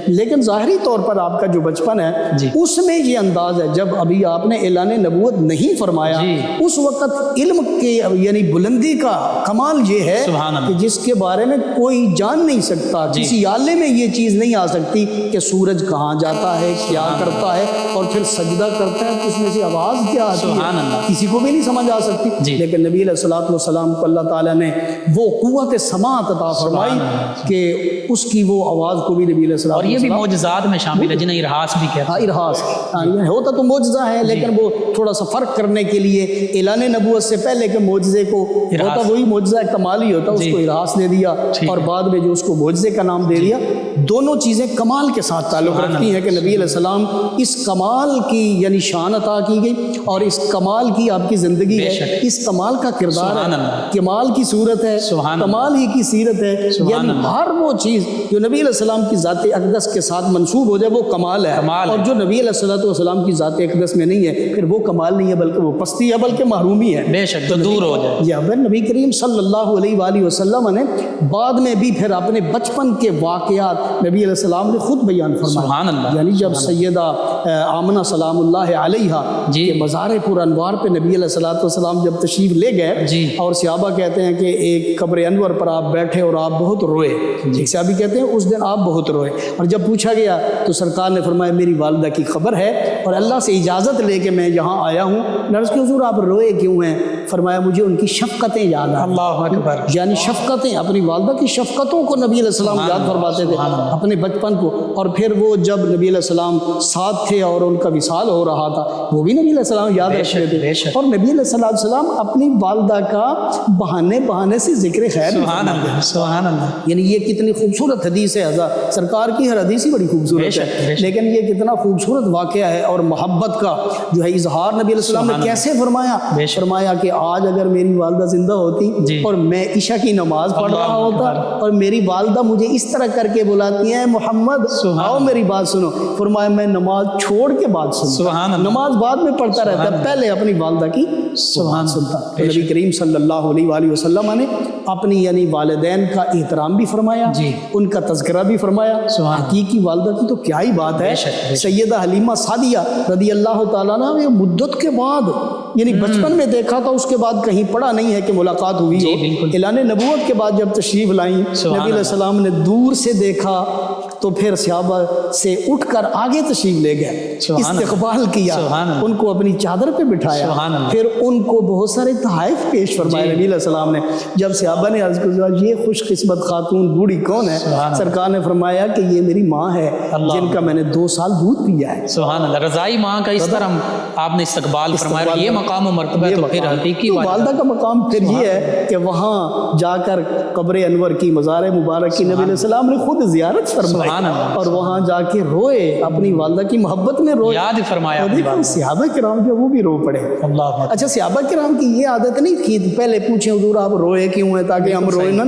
لیکن ظاہری طور پر آپ کا جو بچپن ہے اس میں یہ انداز ہے. جب ابھی آپ نے اعلان نبوت نہیں فرمایا, اس وقت علم کے یعنی بلندی کا کمال یہ ہے کہ جس کے بارے میں کوئی جان نہیں سکتا, کسی آلے میں یہ چیز نہیں آ سکتی کہ سورج کہاں جاتا ہے, کیا کرتا ہے, اور پھر سجدہ کرتا ہے تو اس میں سے آواز کیا آتی ہے, کسی کو بھی نہیں سمجھ آ سکتی. لیکن نبی علیہ الصلوۃ والسلام کو اللہ تعالیٰ نے وہ قوت سماعت عطا فرمائی کہ اس کی وہ آواز کو بھی نبی علیہ السلام. اور یہ بھی معجزات میں شامل ہے جنہیں ارہاس بھی کہتے ہیں. ارہاس ہوتا تو معجزہ ہے, لیکن وہ تھوڑا سا فرق کرنے کے لیے اعلان نبوت سے پہلے کے معجزے کو ہوتا وہی معجزہ کمال ہی ہوتا, اس کو ارہاس دے دیا اور بعد میں جو اس کو معجزے کا نام دے دیا. دونوں چیزیں کمال کے ساتھ تعلق رکھتی ہیں کہ نبی علیہ السلام اس کمال کی یعنی شان عطا کی گئی اور اس کمال کی آپ کی زندگی ہے, اس کمال کا کردار ہے, کمال کی صورت ہے, کمال ہی کی سیرت ہے. یعنی ہر وہ چیز جو نبی علیہ السلام کی ذات اقدس کے ساتھ منسوب ہو جائے وہ کمال ہے, اور جو نبی علیہ الصلوۃ والسلام کی ذات اقدس میں نہیں ہے پھر وہ کمال نہیں ہے بلکہ وہ پستی ہے, بلکہ محرومی ہے. بے شک, تو دور ہو جائے. یہ نبی کریم صلی اللہ علیہ وآلہ وسلم نے بعد میں بھی پھر اپنے بچپن کے واقعات نبی علیہ السلام نے خود بیان فرمائے. یعنی جب سیدہ آمنہ سلام اللہ علیہا کے مزار پر انوار پہ نبی علیہ الصلوۃ والسلام جب تشریف لے گئے اور صحابہ کہتے ہیں کہ ایک قبر انور پر آپ بیٹھے اور آپ بہت روئے. ایک صحابی کہتے ہیں اس دن آپ بہت روئے, اور جب پوچھا گیا تو سرکار نے فرمایا میری والدہ کی خبر ہے اور اللہ سے اجازت لے کے میں یہاں آیا ہوں. نرس کے حضور آپ روئے کیوں ہیں؟ فرمایا مجھے ان کی شفقتیں یاد آ. اللہ اکبر. یعنی شفقتیں, اپنی والدہ کی شفقتوں کو نبی علیہ السلام یاد فرماتے تھے, اپنے بچپن کو. اور پھر وہ جب نبی علیہ السلام ساتھ تھے اور ان کا وصال ہو رہا تھا وہ بھی نبی علیہ السلام یاد رکھتے تھے, اور نبی علیہ السلام اپنی والدہ کا بہانے سے ذکر خیر. سبحان اللہ. سبحان اللہ. یعنی یہ کتنی خوبصورت حدیث ہے, سرکار کی ہر حدیث ہی بڑی خوبصورت ہے, لیکن یہ کتنا خوبصورت واقعہ ہے. اور محبت کا جو ہے اظہار نبی علیہ السلام نے کیسے فرمایا, فرمایا کہ آج اگر میری والدہ زندہ ہوتی اور میں عشاء کی نماز پڑھ رہا ہوتا اور میری والدہ مجھے اس طرح کر کے بلاتی ہیں محمد آؤ میری بات سنو, فرمایا میں نماز چھوڑ کے بات سنتا, نماز بعد میں پڑھتا رہتا, پہلے اپنی والدہ کی سبحان سنتا. نبی کریم صلی اللہ علیہ وآلہ وسلم نے اپنی یعنی والدین کا احترام بھی فرمایا, ان کا تذکرہ بھی فرمایا. حقیقی والدہ کی تو کیا ہی بات ہے. سیدہ حلیمہ سعدیہ رضی اللہ تعالیٰ عنہ مدت کے بعد یعنی بچپن میں دیکھا تھا, اس کے بعد کہیں پڑھا نہیں ہے کہ ملاقات ہوئی ہو. اعلان نبوت کے بعد جب تشریف لائیں نبی علیہ السلام نے دور سے دیکھا تو پھر صحابہ سے اٹھ کر آگے تشریف لے گئے, استقبال کیا, ان کو اپنی چادر پہ بٹھایا, پھر ان کو بہت سارے تحائف پیش فرمائے نبی علیہ السلام نے. جب صحابہ نے عرض کیا یہ خوش قسمت خاتون بوڑھی کون ہے, سرکار نے فرمایا کہ یہ میری ماں ہے جن کا میں نے 2 سال دودھ پیا ہے. سبحان اللہ. رضائی ماں کا اس طرح آپ نے استقبال فرمایا, یہ مقام و مرتبہ تو پھر حقیقی والدہ کا مقام پھر یہ ہے کہ وہاں جا کر قبر انور کی مزار مبارک کی نبی علیہ السلام نے خود زیارت فرمائی اور وہاں جا کے روئے, اپنی والدہ کی محبت میں روئے, یاد فرمایا. صحابہ کرام جو وہ بھی رو پڑے. اچھا صحابہ کرام کی یہ عادت نہیں تھی پہلے پوچھیں حضور آپ روئے کیوں ہیں تاکہ ہم روئے نہ,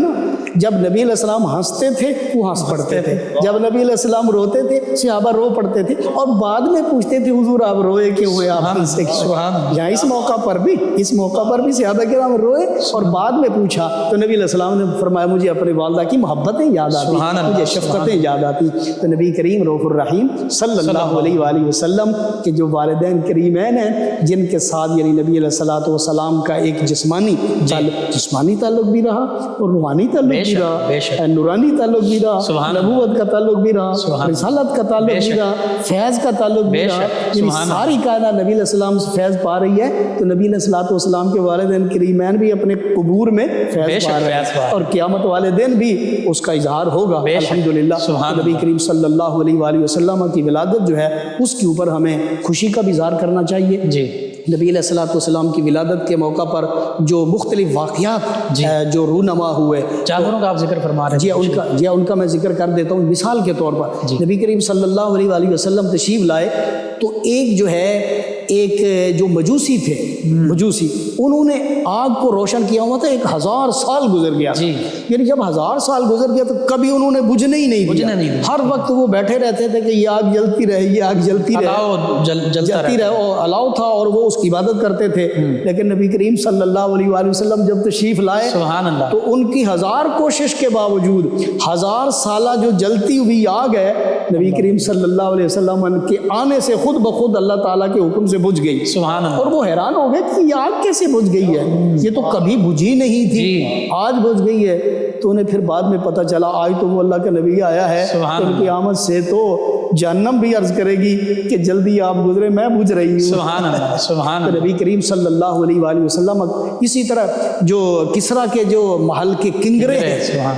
جب نبی علیہ السلام ہنستے تھے وہ ہنس پڑتے تھے، جب نبی علیہ السلام روتے تھے صحابہ رو پڑتے تھے، اور بعد میں پوچھتے تھے حضور آپ روئے کیوں ہوئے، آپ ہنسے کیوں؟ یہاں اس موقع پر بھی صحابہ کرام روئے اور بعد میں پوچھا تو نبی علیہ السلام نے فرمایا مجھے اپنے والدہ کی محبتیں یاد آتی، مجھے شفقتیں یاد آتی۔ تو نبی کریم رؤوف الرحیم صلی اللہ علیہ وآلہ وسلم کے جو والدین کریمین ہیں، جن کے ساتھ یعنی نبی علیہ الصلوۃ والسلام کا ایک جسمانی تعلق بھی رہا اور روحانی تعلق بھی رہا، نورانی تعلق بھی رہا، نبوت کا تعلق بھی رہا، رسالت کا تعلق بھی رہا، فیض کا تعلق بھی رہا، یعنی ساری کائنات نبی علیہ السلام سے فیض پا رہی ہے، تو نبی علیہ الصلوۃ والسلام کے والدین کریمین بھی اپنے قبور میں فیض پا رہے ہیں، اور قیامت والے دن بھی اس کا اظہار ہوگا الحمدللہ۔ نبی کریم صلی اللہ علیہ وآلہ وسلم کی ولادت جو ہے اس کے اوپر ہمیں خوشی کا بھی اظہار کرنا چاہیے۔ نبی علیہ الصلوۃ والسلام کی ولادت کے موقع پر جو مختلف واقعات جو رونما ہوئے، جانوروں کا آپ ذکر فرما رہے ہیں، ان کا میں ذکر کر دیتا ہوں مثال کے طور پر۔ نبی کریم صلی اللہ علیہ وآلہ وسلم تشریف لائے تو ایک جو مجوسی تھے، انہوں نے آگ کو روشن کیا ہوا تھا، 1000 سال گزر گیا، یعنی جب 1000 سال گزر گیا تو کبھی انہوں نے بجھنے ہی نہیں دیا، ہر وقت وہ بیٹھے رہتے تھے کہ یہ آگ جلتی رہے، یہ آگ جلتی رہے، اور الاؤ تھا اور وہ اس کی عبادت کرتے تھے۔ لیکن نبی کریم صلی اللہ علیہ وآلہ وسلم جب تشریف لائے تو ان کی 1000 کوشش کے باوجود 1000 سالہ جو جلتی ہوئی آگ ہے، نبی کریم صلی اللہ علیہ وسلم کے آنے سے خود بخود اللہ تعالیٰ کے حکم سے بجھ گئی، اور وہ حیران ہو گئے کہ یہ آگ کیسے بجھ گئی ہے، یہ تو کبھی بجھی نہیں تھی، آج بجھ گئی ہے۔ تو انہیں پھر بعد میں پتہ چلا آج تو وہ اللہ کا نبی آیا ہے، ان کی آمد سے تو جہنم بھی عرض کرے گی کہ جلدی آپ گزرے، میں بجھ رہی ہوں۔ سبحان اللہ، سبحان اللہ۔ نبی کریم صلی اللہ علیہ وآلہ وسلم اسی طرح جو کسریٰ کے جو محل کے کنگرے ہیں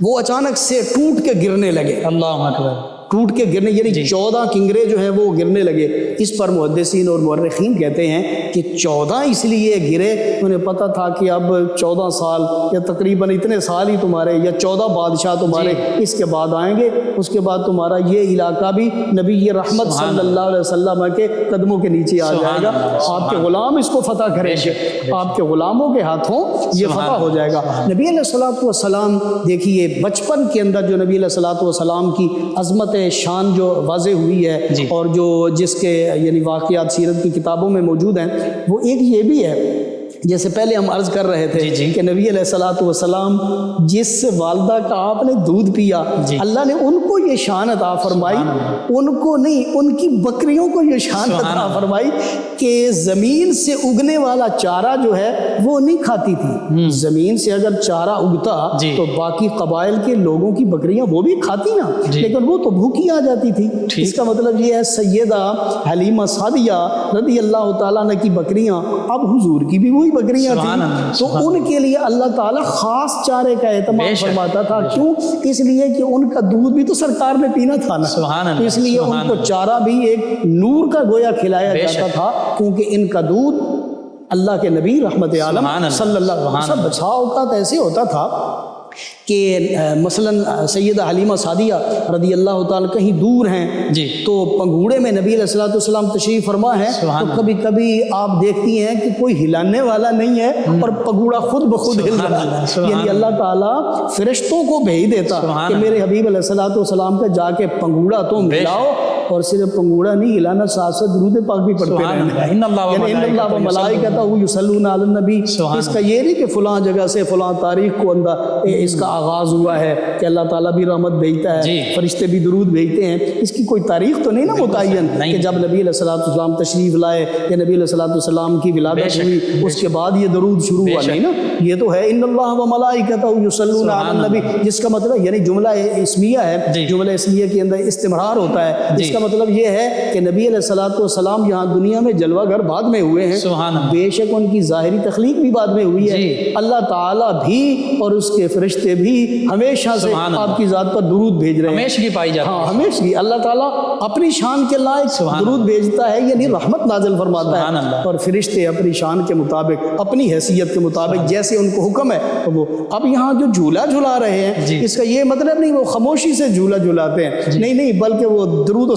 وہ اچانک سے ٹوٹ کے گرنے لگے، اللہ اکبر، ٹوٹ کے گرنے، یعنی 14 کنگرے جو ہیں وہ گرنے لگے۔ اس پر محدثین اور مورخین کہتے ہیں کہ 14 اس لیے گرے، انہیں پتہ تھا کہ اب 14 سال یا تقریباً اتنے سال ہی تمہارے، یا 14 بادشاہ تمہارے اس کے بعد آئیں گے، اس کے بعد تمہارا یہ علاقہ بھی نبی رحمت صلی اللہ علیہ وسلم کے قدموں کے نیچے آ جائے گا، آپ کے غلام اس کو فتح کریں گے، آپ کے غلاموں کے ہاتھوں یہ فتح ہو جائے گا۔ نبی علیہ الصلوۃ والسلام دیکھیے بچپن کے اندر جو نبی علیہ الصلوۃ والسلام کی عظمت شان جو واضح ہوئی ہے اور جو جس کے یعنی واقعات سیرت کی کتابوں میں موجود ہیں، وہ ایک یہ بھی ہے جیسے پہلے ہم عرض کر رہے تھے کہ نبی علیہ الصلوۃ والسلام جس والدہ کا آپ نے دودھ پیا، اللہ نے ان کو یہ شان عطا فرمائی، ان کو نہیں، ان کی بکریوں کو یہ شان عطا فرمائی کہ زمین سے اگنے والا چارہ جو ہے وہ نہیں کھاتی تھی، زمین سے اگر چارہ اگتا تو باقی قبائل کے لوگوں کی بکریاں وہ بھی کھاتی نا، لیکن وہ تو بھوکی آ جاتی تھی۔ اس کا مطلب یہ ہے سیدہ حلیمہ سعدیہ رضی اللہ تعالیٰ عنہ کی بکریاں اب حضور کی بھی وہی بکریاں تھیں، تو ان کے لیے اللہ تعالیٰ خاص چارے کا اہتمام فرماتا تھا۔ کیوں؟ اس لیے کہ ان کا دودھ بھی تو سرکار نے پینا تھا نا، تو اس لیے ان کو چارہ بھی ایک نور کا گویا کھلایا جاتا تھا، کیونکہ ان کا دودھ اللہ کے نبی رحمت عالم صلی اللہ علیہ وسلم، بچا اوقات ایسے ہوتا تھا کہ مثلا سیدہ حلیمہ سعدیہ رضی اللہ تعالیٰ کہیں دور ہیں تو پنگوڑے میں نبی علیہ الصلوۃ والسلام تشریف فرما ہے، تو کبھی کبھی آپ دیکھتی ہیں کہ کوئی ہلانے والا نہیں ہے اور پنگوڑا خود بخود ہل رہا ہے، یعنی اللہ تعالیٰ فرشتوں کو بھیج دیتا کہ میرے حبیب علیہ الصلوۃ والسلام کا جا کے پنگوڑا تم ہلاؤ، اور صرف پنگوڑا نہیں ہلانا، ساتھ ساتھ درود پاک بھی پڑھتے رہنا، ان اللہ و ملائکتہ یصلون علی النبی۔ اس کا یہ نہیں کہ فلاں جگہ سے فلاں تاریخ کو اس کا آغاز ہوا ہے کہ اللہ تعالیٰ بھی رحمت بھیجتا ہے، فرشتے بھی درود بھیجتے ہیں، اس کی کوئی تاریخ تو نہیں نا متعین کہ جب نبی علیہ الصلوۃ والسلام تشریف لائے یا نبی علیہ الصلوۃ والسلام کی ولادت ہوئی اس کے بعد یہ درود شروع ہوا، نہیں نا، یہ تو ہے ان اللہ و ملائکتہ یصلون علی النبی، جس کا مطلب یعنی جملہ اسمیہ ہے، جملہ اسمیہ کے اندر استمرار ہوتا ہے، جس کا مطلب یہ ہے کہ نبی علیہ الصلوۃ والسلام یہاں دنیا میں جلوہ گر بعد میں ہوئے ہیں، بے شک ان کی ظاہری تخلیق بھی بعد میں ہوئی ہے، اللہ تعالیٰ بھی اور اس کے فرشتے بھی ہمیشہ سے آپ کی ذات پر درود بھیج رہے ہیں، ہمیشہ کی پائی جاتی ہے، ہاں ہمیشہ کی، اللہ تعالیٰ اپنی شان کے لائق درود بھیجتا ہے، یعنی رحمت نازل فرماتا ہے، اور فرشتے اپنی شان کے مطابق اپنی حیثیت کے مطابق جیسے ان کو حکم ہے وہ۔ اب یہاں جو جھولا جھلا رہے ہیں اس کا یہ مطلب نہیں وہ خاموشی سے جھولا جھلاتے ہیں، نہیں، بلکہ وہ درود و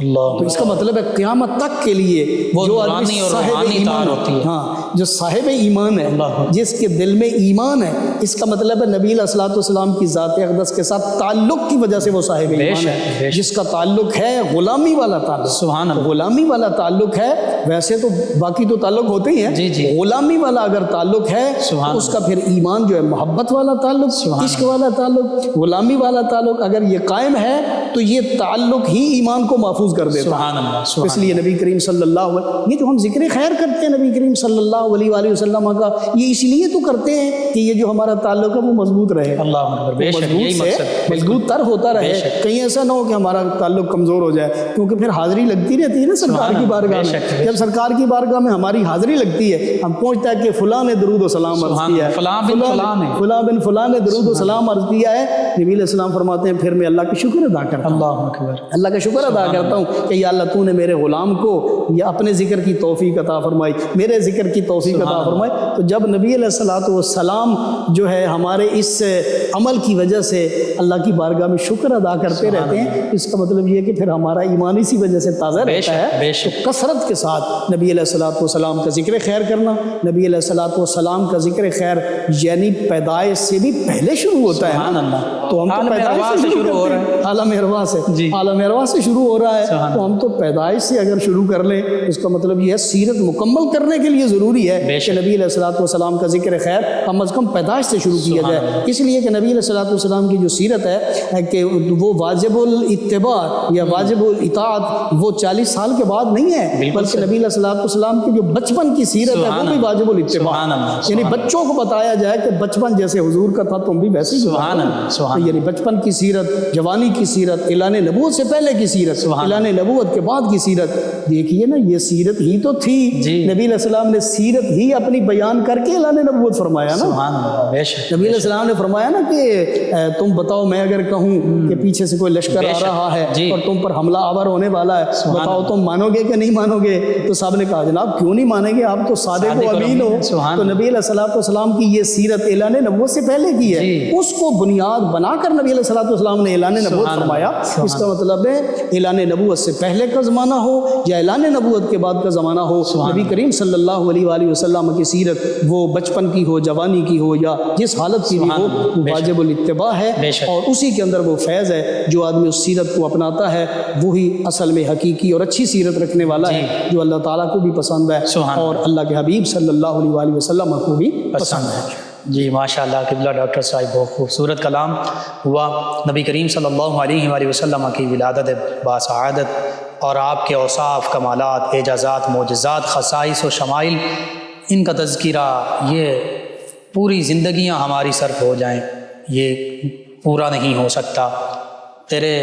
اللہ تو اس کا مطلب ہے قیامت تک کے لیے وہ جو نورانی آدمی اور صاحب روحانی ایمان تار ہوتی ہے۔ ہاں جو صاحب ایمان ہے، اللہ۔ جس کے دل میں ایمان ہے، اس کا مطلب ہے نبی علیہ الصلوۃ والسلام کی ذات اقدس کے ساتھ تعلق کی وجہ سے وہ صاحب بے ایمان شک، ہے، بے شک۔ جس کا تعلق ہے غلامی والا تعلق۔ سبحان اللہ۔ غلامی والا تعلق ہے، ویسے تو باقی تو تعلق ہوتے ہی ہیں، جی جی۔ غلامی والا اگر تعلق ہے سبحان تو اس کا پھر ایمان جو ہے محبت والا تعلق، سبحان عشق والا تعلق، غلامی والا تعلق اگر یہ قائم ہے تو یہ تعلق ہی ایمان کو محفوظ کر دیتا ہے۔ سبحان اللہ، تو سبحان اس لیے نبی کریم صلی اللہ علیہ وسلم، یہ جو ہم ذکر خیر کرتے ہیں نبی کریم صلی اللہ علیہ وآلہ وسلم کا، یہ اس لیے تو کرتے ہیں کہ یہ جو ہمارا تعلق ہے وہ مضبوط رہے، اللہ اکبر، بے شک یہی مضبوط سے مقصد، مضبوط تر ہوتا بے رہے، شک۔ کہیں ایسا نہ ہو کہ ہمارا تعلق کمزور ہو جائے، کیونکہ پھر حاضری لگتی رہتی ہے نا سرکار سبحان کی اللہ، بارگاہ بے میں۔ شک، بے جب سرکار کی بارگاہ میں ہماری حاضری لگتی ہے، ہم پہنچتا ہے کہ فلاں نے درود و سلام عرض سبحان کیا ہے، اللہ، فلاں بن فلاں نے، فلاں بن فلاں نے درود و سلام عرض کیا ہے، نبی علیہ السلام فرماتے ہیں پھر میں اللہ کا شکر ادا کرتا ہوں، اللہ اکبر، اللہ کا شکر ادا کرتا ہوں کہ یا اللہ تو نے میرے غلام کو یا اپنے ذکر کی توفیق عطا فرمائی، میرے ذکر کی توفیق عطا فرمائی۔ تو جب نبی علیہ الصلوۃ والسلام جو ہے ہمارے اس عمل کی وجہ سے اللہ کی بارگاہ میں شکر ادا کرتے رہتے ہیں، اس کا مطلب یہ ہے کہ پھر ہمارا ایمان اسی وجہ سے تازہ بے رہتا شک، ہے۔ بے شک۔ تو کثرت کے ساتھ نبی علیہ الصلوۃ والسلام کا ذکر خیر کرنا، نبی علیہ الصلوۃ والسلام کا ذکر خیر یعنی پیدائش سے بھی پہلے شروع ہوتا ہے سبحان نا۔ اللہ، تو ہم تو عالم پیدائش ارواح سے سے شروع ہو کرتے رہا ہے، ہیں، عالم ارواح سے، جی۔ عالم ارواح سے شروع ہو رہا ہے، سبحان تو ہم تو پیدائش سے اگر شروع کر لیں، اس کا مطلب یہ ہے سیرت مکمل کرنے کے لیے ضروری ہے بے کہ شک۔ نبی علیہ الصلوۃ والسلام کا ذکر خیر کم از کم پیدائش سے شروع کیا سبحان جائے، اس لیے کہ نبی علیہ الصلوۃ والسلام کی جو سیرت ہے کہ وہ واجب الاتباع یا واجب الاطاعت وہ 40 سال کے بعد نہیں ہے، بالکل بلکہ صحیح۔ نبی علیہ الصلوۃ والسلام کی جو بچپن کی سیرت ہے وہ سبحان بھی اللہ، واجب الاتباع، سبحان اللہ، یعنی بچوں کو بتایا جائے کہ بچپن جیسے حضور کا تھا تم بھی ویسے ہی گزارو۔ سبحان اللہ، سبحان یعنی بچپن کی سیرت، جوانی کی سیرت، اعلان نبوت سے پہلے کی سیرت، سبحان اعلان نبوت کے بعد کی سیرت، دیکھیے نا یہ سیرت ہی تو تھی، جی۔ نبی علیہ السلام نے سیرت ہی اپنی بیان کر کے اعلان نبوت فرمایا نا۔ سبحان اللہ، بے شک، نبی علیہ السلام نے فرمایا نا کہ تم بتاؤ، میں اگر کہوں کہ پیچھے سے کوئی لشکر بے آ شک، رہا ہے جی۔ اور تم پر حملہ آور ہونے والا ہے، سبحان بتاؤ اللہ۔ تم مانو گے کہ نہیں مانو گے؟ تو صاحب نے کہا جناب کیوں نہیں مانیں گے، آپ تو صادق صادق و اور امین ہو۔ امین، سبحان تو اللہ۔ نبی علیہ الصلوۃ والسلام کی یہ سیرت اعلان نبوت سے پہلے کی ہے، جی۔ اس کو بنیاد بنا کر نبی علیہ الصلوۃ والسلام نے اعلان نبوت سبحان فرمایا۔ اللہ، سبحان اس کا مطلب ہے اعلان نبوت سے پہلے کا زمانہ ہو یا اعلان نبوت کے بعد کا زمانہ ہو، نبی کریم صلی اللہ علیہ وآلہ وسلم کی سیرت وہ بچپن کی ہو، جوانی کی ہو یا جس حالت کی بھی سبحان ہو، اللہ، بے شک۔ واجب الاتباع ہے، بے شک۔ اور اسی کے اندر وہ فیض ہے جو آدمی اس سیرت کو اپناتا ہے وہی اصل میں حقیقی اور اچھی سیرت رکھنے والا ہے، جو اللہ تعالیٰ کو بھی پسند ہے سبحان اور اللہ کے حبیب صلی اللہ علیہ وآلہ وسلم کو بھی پسند ہے۔ جی ماشاء اللہ، قبلہ ڈاکٹر صاحب بہت خوبصورت کلام ہوا۔ نبی کریم صلی اللہ علیہ وآلہ وسلم کی ولادت باسعادت اور آپ کے اوصاف، کمالات، اعجازات، معجزات، خصائص و شمائل، ان کا تذکرہ یہ پوری زندگیاں ہماری صرف ہو جائیں یہ پورا نہیں ہو سکتا۔ تیرے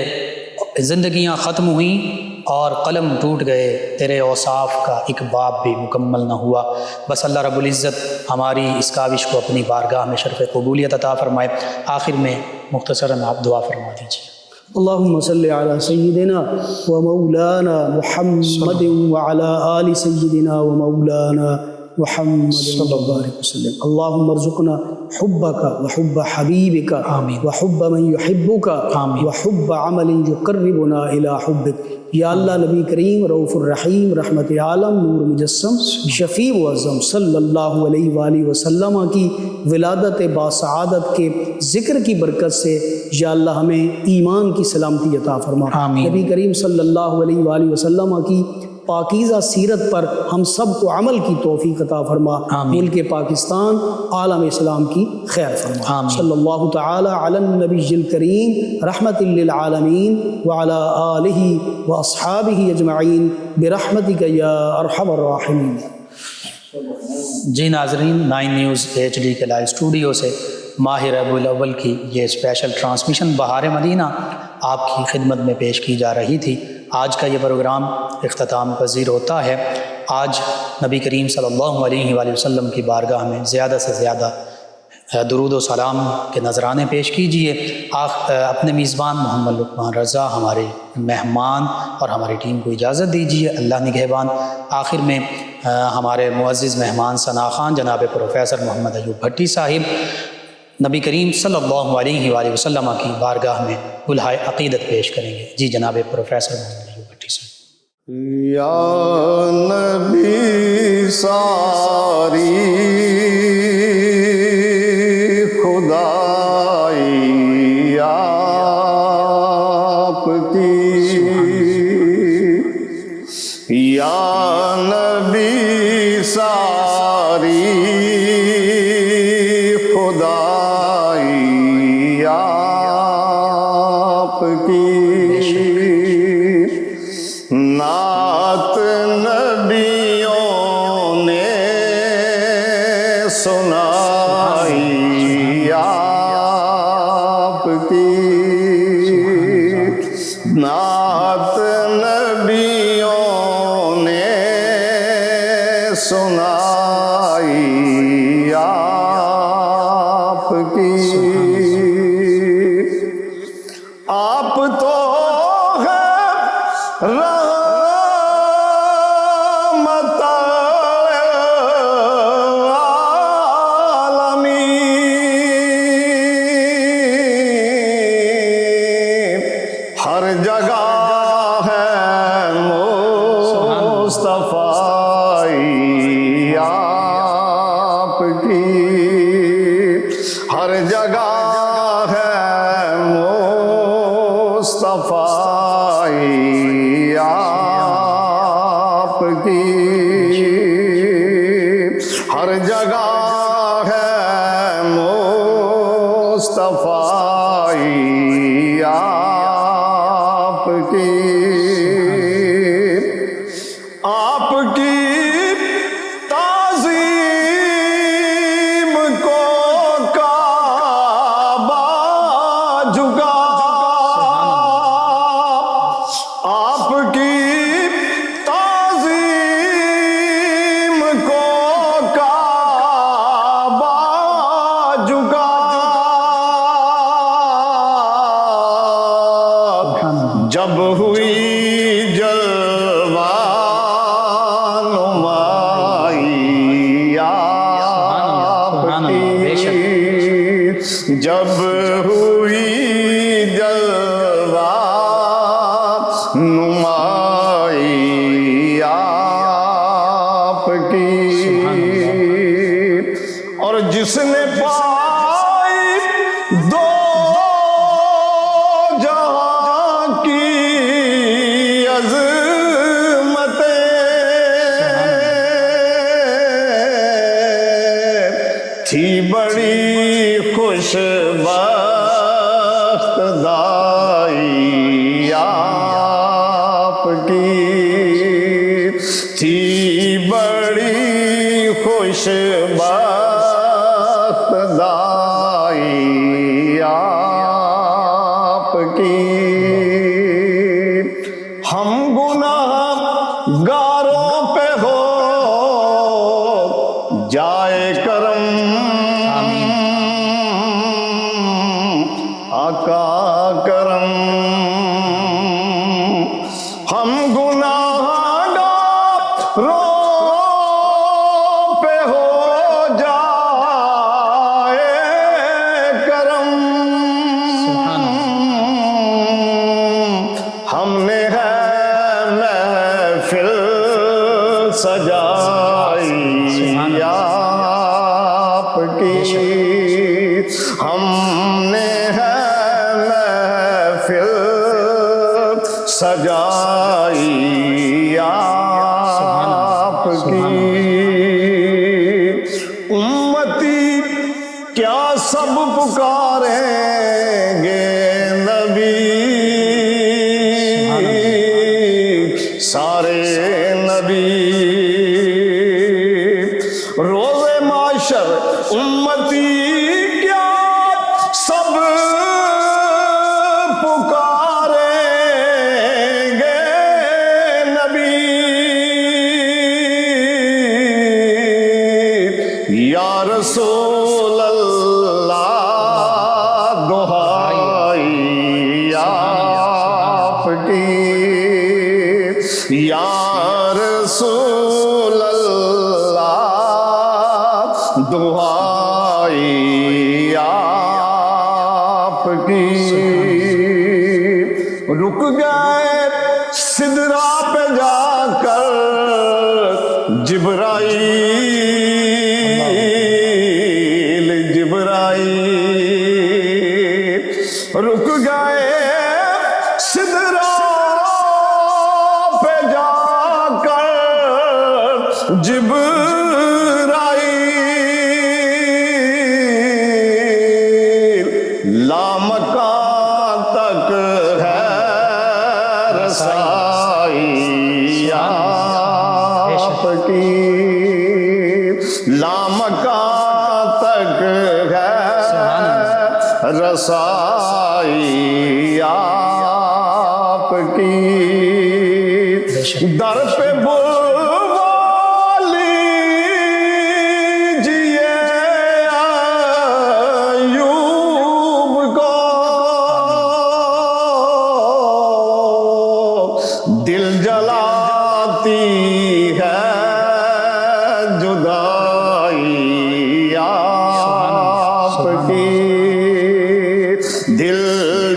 زندگیاں ختم ہوئیں اور قلم ٹوٹ گئے، تیرے اوصاف کا ایک باب بھی مکمل نہ ہوا۔ بس اللہ رب العزت ہماری اس کاوش کو اپنی بارگاہ میں شرف قبولیت عطا فرمائے۔ آخر میں مختصراً آپ دعا فرما دیجیے۔ اللهم صل على سيدنا ومولانا محمد وعلى آل سيدنا ومولانا محمد صلى الله عليه وسلم. اللهم ارزقنا حبك وحب حبيبك آمين. وحب من يحبك آمين. وحب عمل يقربنا إلى حبك. یا اللہ نبی کریم رؤوف الرحیم رحمت عالم نور مجسم شفیع معظم صلی اللہ علیہ وآلہ وسلم کی ولادت باسعادت کے ذکر کی برکت سے یا اللہ ہمیں ایمان کی سلامتی عطا فرما۔ آمین۔ نبی کریم صلی اللہ علیہ وآلہ وسلم کی پاکیزہ سیرت پر ہم سب کو عمل کی توفیق عطا فرما۔ آمین۔ ملک پاکستان عالم اسلام کی خیر فرما۔ آمین۔ صلی اللہ تعالی علی النبی الکریم رحمت للعالمین وعلی آلہ واصحابہ اجمعین برحمتک یا ارحم الراحمین۔ جی ناظرین، 9 نیوز HD کے لائیو اسٹوڈیو سے ماہ ربیع الاول کی یہ اسپیشل ٹرانسمیشن بہار مدینہ آپ کی خدمت میں پیش کی جا رہی تھی۔ آج کا یہ پروگرام اختتام پذیر ہوتا ہے۔ آج نبی کریم صلی اللہ علیہ وآلہ وسلم کی بارگاہ میں زیادہ سے زیادہ درود و سلام کے نذرانے پیش کیجیے۔ اپنے میزبان محمد لقمان رضا، ہمارے مہمان اور ہماری ٹیم کو اجازت دیجیے۔ اللہ نگہبان۔ آخر میں ہمارے معزز مہمان ثنا خان جناب پروفیسر محمد ایوب بھٹی صاحب نبی کریم صلی اللہ علیہ وآلہ وسلم کی بارگاہ میں کلہائے عقیدت پیش کریں گے۔ جی جناب پروفیسر محمد ایوب بھٹی صاحب۔ یا نبی ساری خدائی آپ کی، یا نبی ساری خدائی آپ کی، نعت نبیوں نے سنائی آپ کی، نعت نبیوں نے سنائی آپ کی، آپ تو رحمت عالمین، ہر جگہ ہے مصطفی آپ کی، ہر جگہ ہے مصطفی آپ کی، ہر جگہ ہے مصطفی آپ کی، آپ کی تعظیم کو کعبہ جھکا، آپ کی تعظیم کو کعبہ جھکا، جب ہوئی جلوہ نمائی آپ کی، جب ہوئی جلوہ نمائی آپ کی، اور جس نے پائی دو جہاں کی عظمتیں، تھی بڑی خوش بخت دائی آپ کی، تھی بڑی خوش بخت دائی آپ کی، ہم گناہ گاروں پہ ہو جائے کرم، آقا کرم، ہم گناہ گاروں پہ ہو جائے کرم، ہم نے ہے محفل سجائی آپ کی، ہم نے ہے محفل سجائی آپ کی، امتی کیا سب پکاریں گے نبی، سارے نبی، روز معاشر امتی کیا سب پکاریں گے نبی، یا رسول اللہ دعائی آپ کی، یا رسول اللہ دعائی آپ کی، رک گئے سدرا پہ جا رک گئے سدرا پہ جا کر جبرائیل لامکان تک ہے رسائی آپ کی لامکان تک ہے رسائی آپ کی در پہ بلوا لیجئے ایوب کو دل جلاتی ہے جدائی آپ کی دل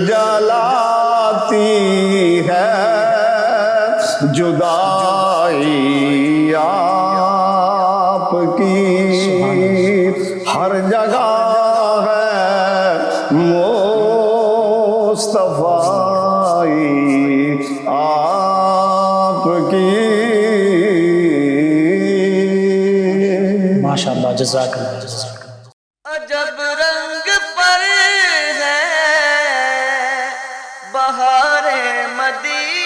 جلاتی ہے جدائی آپ کی ہر جگہ ہے مصطفی آپ کی ماشاءاللہ جزاک اللہ جزاک اللہ عجب رنگ پر ہے بہار مدینہ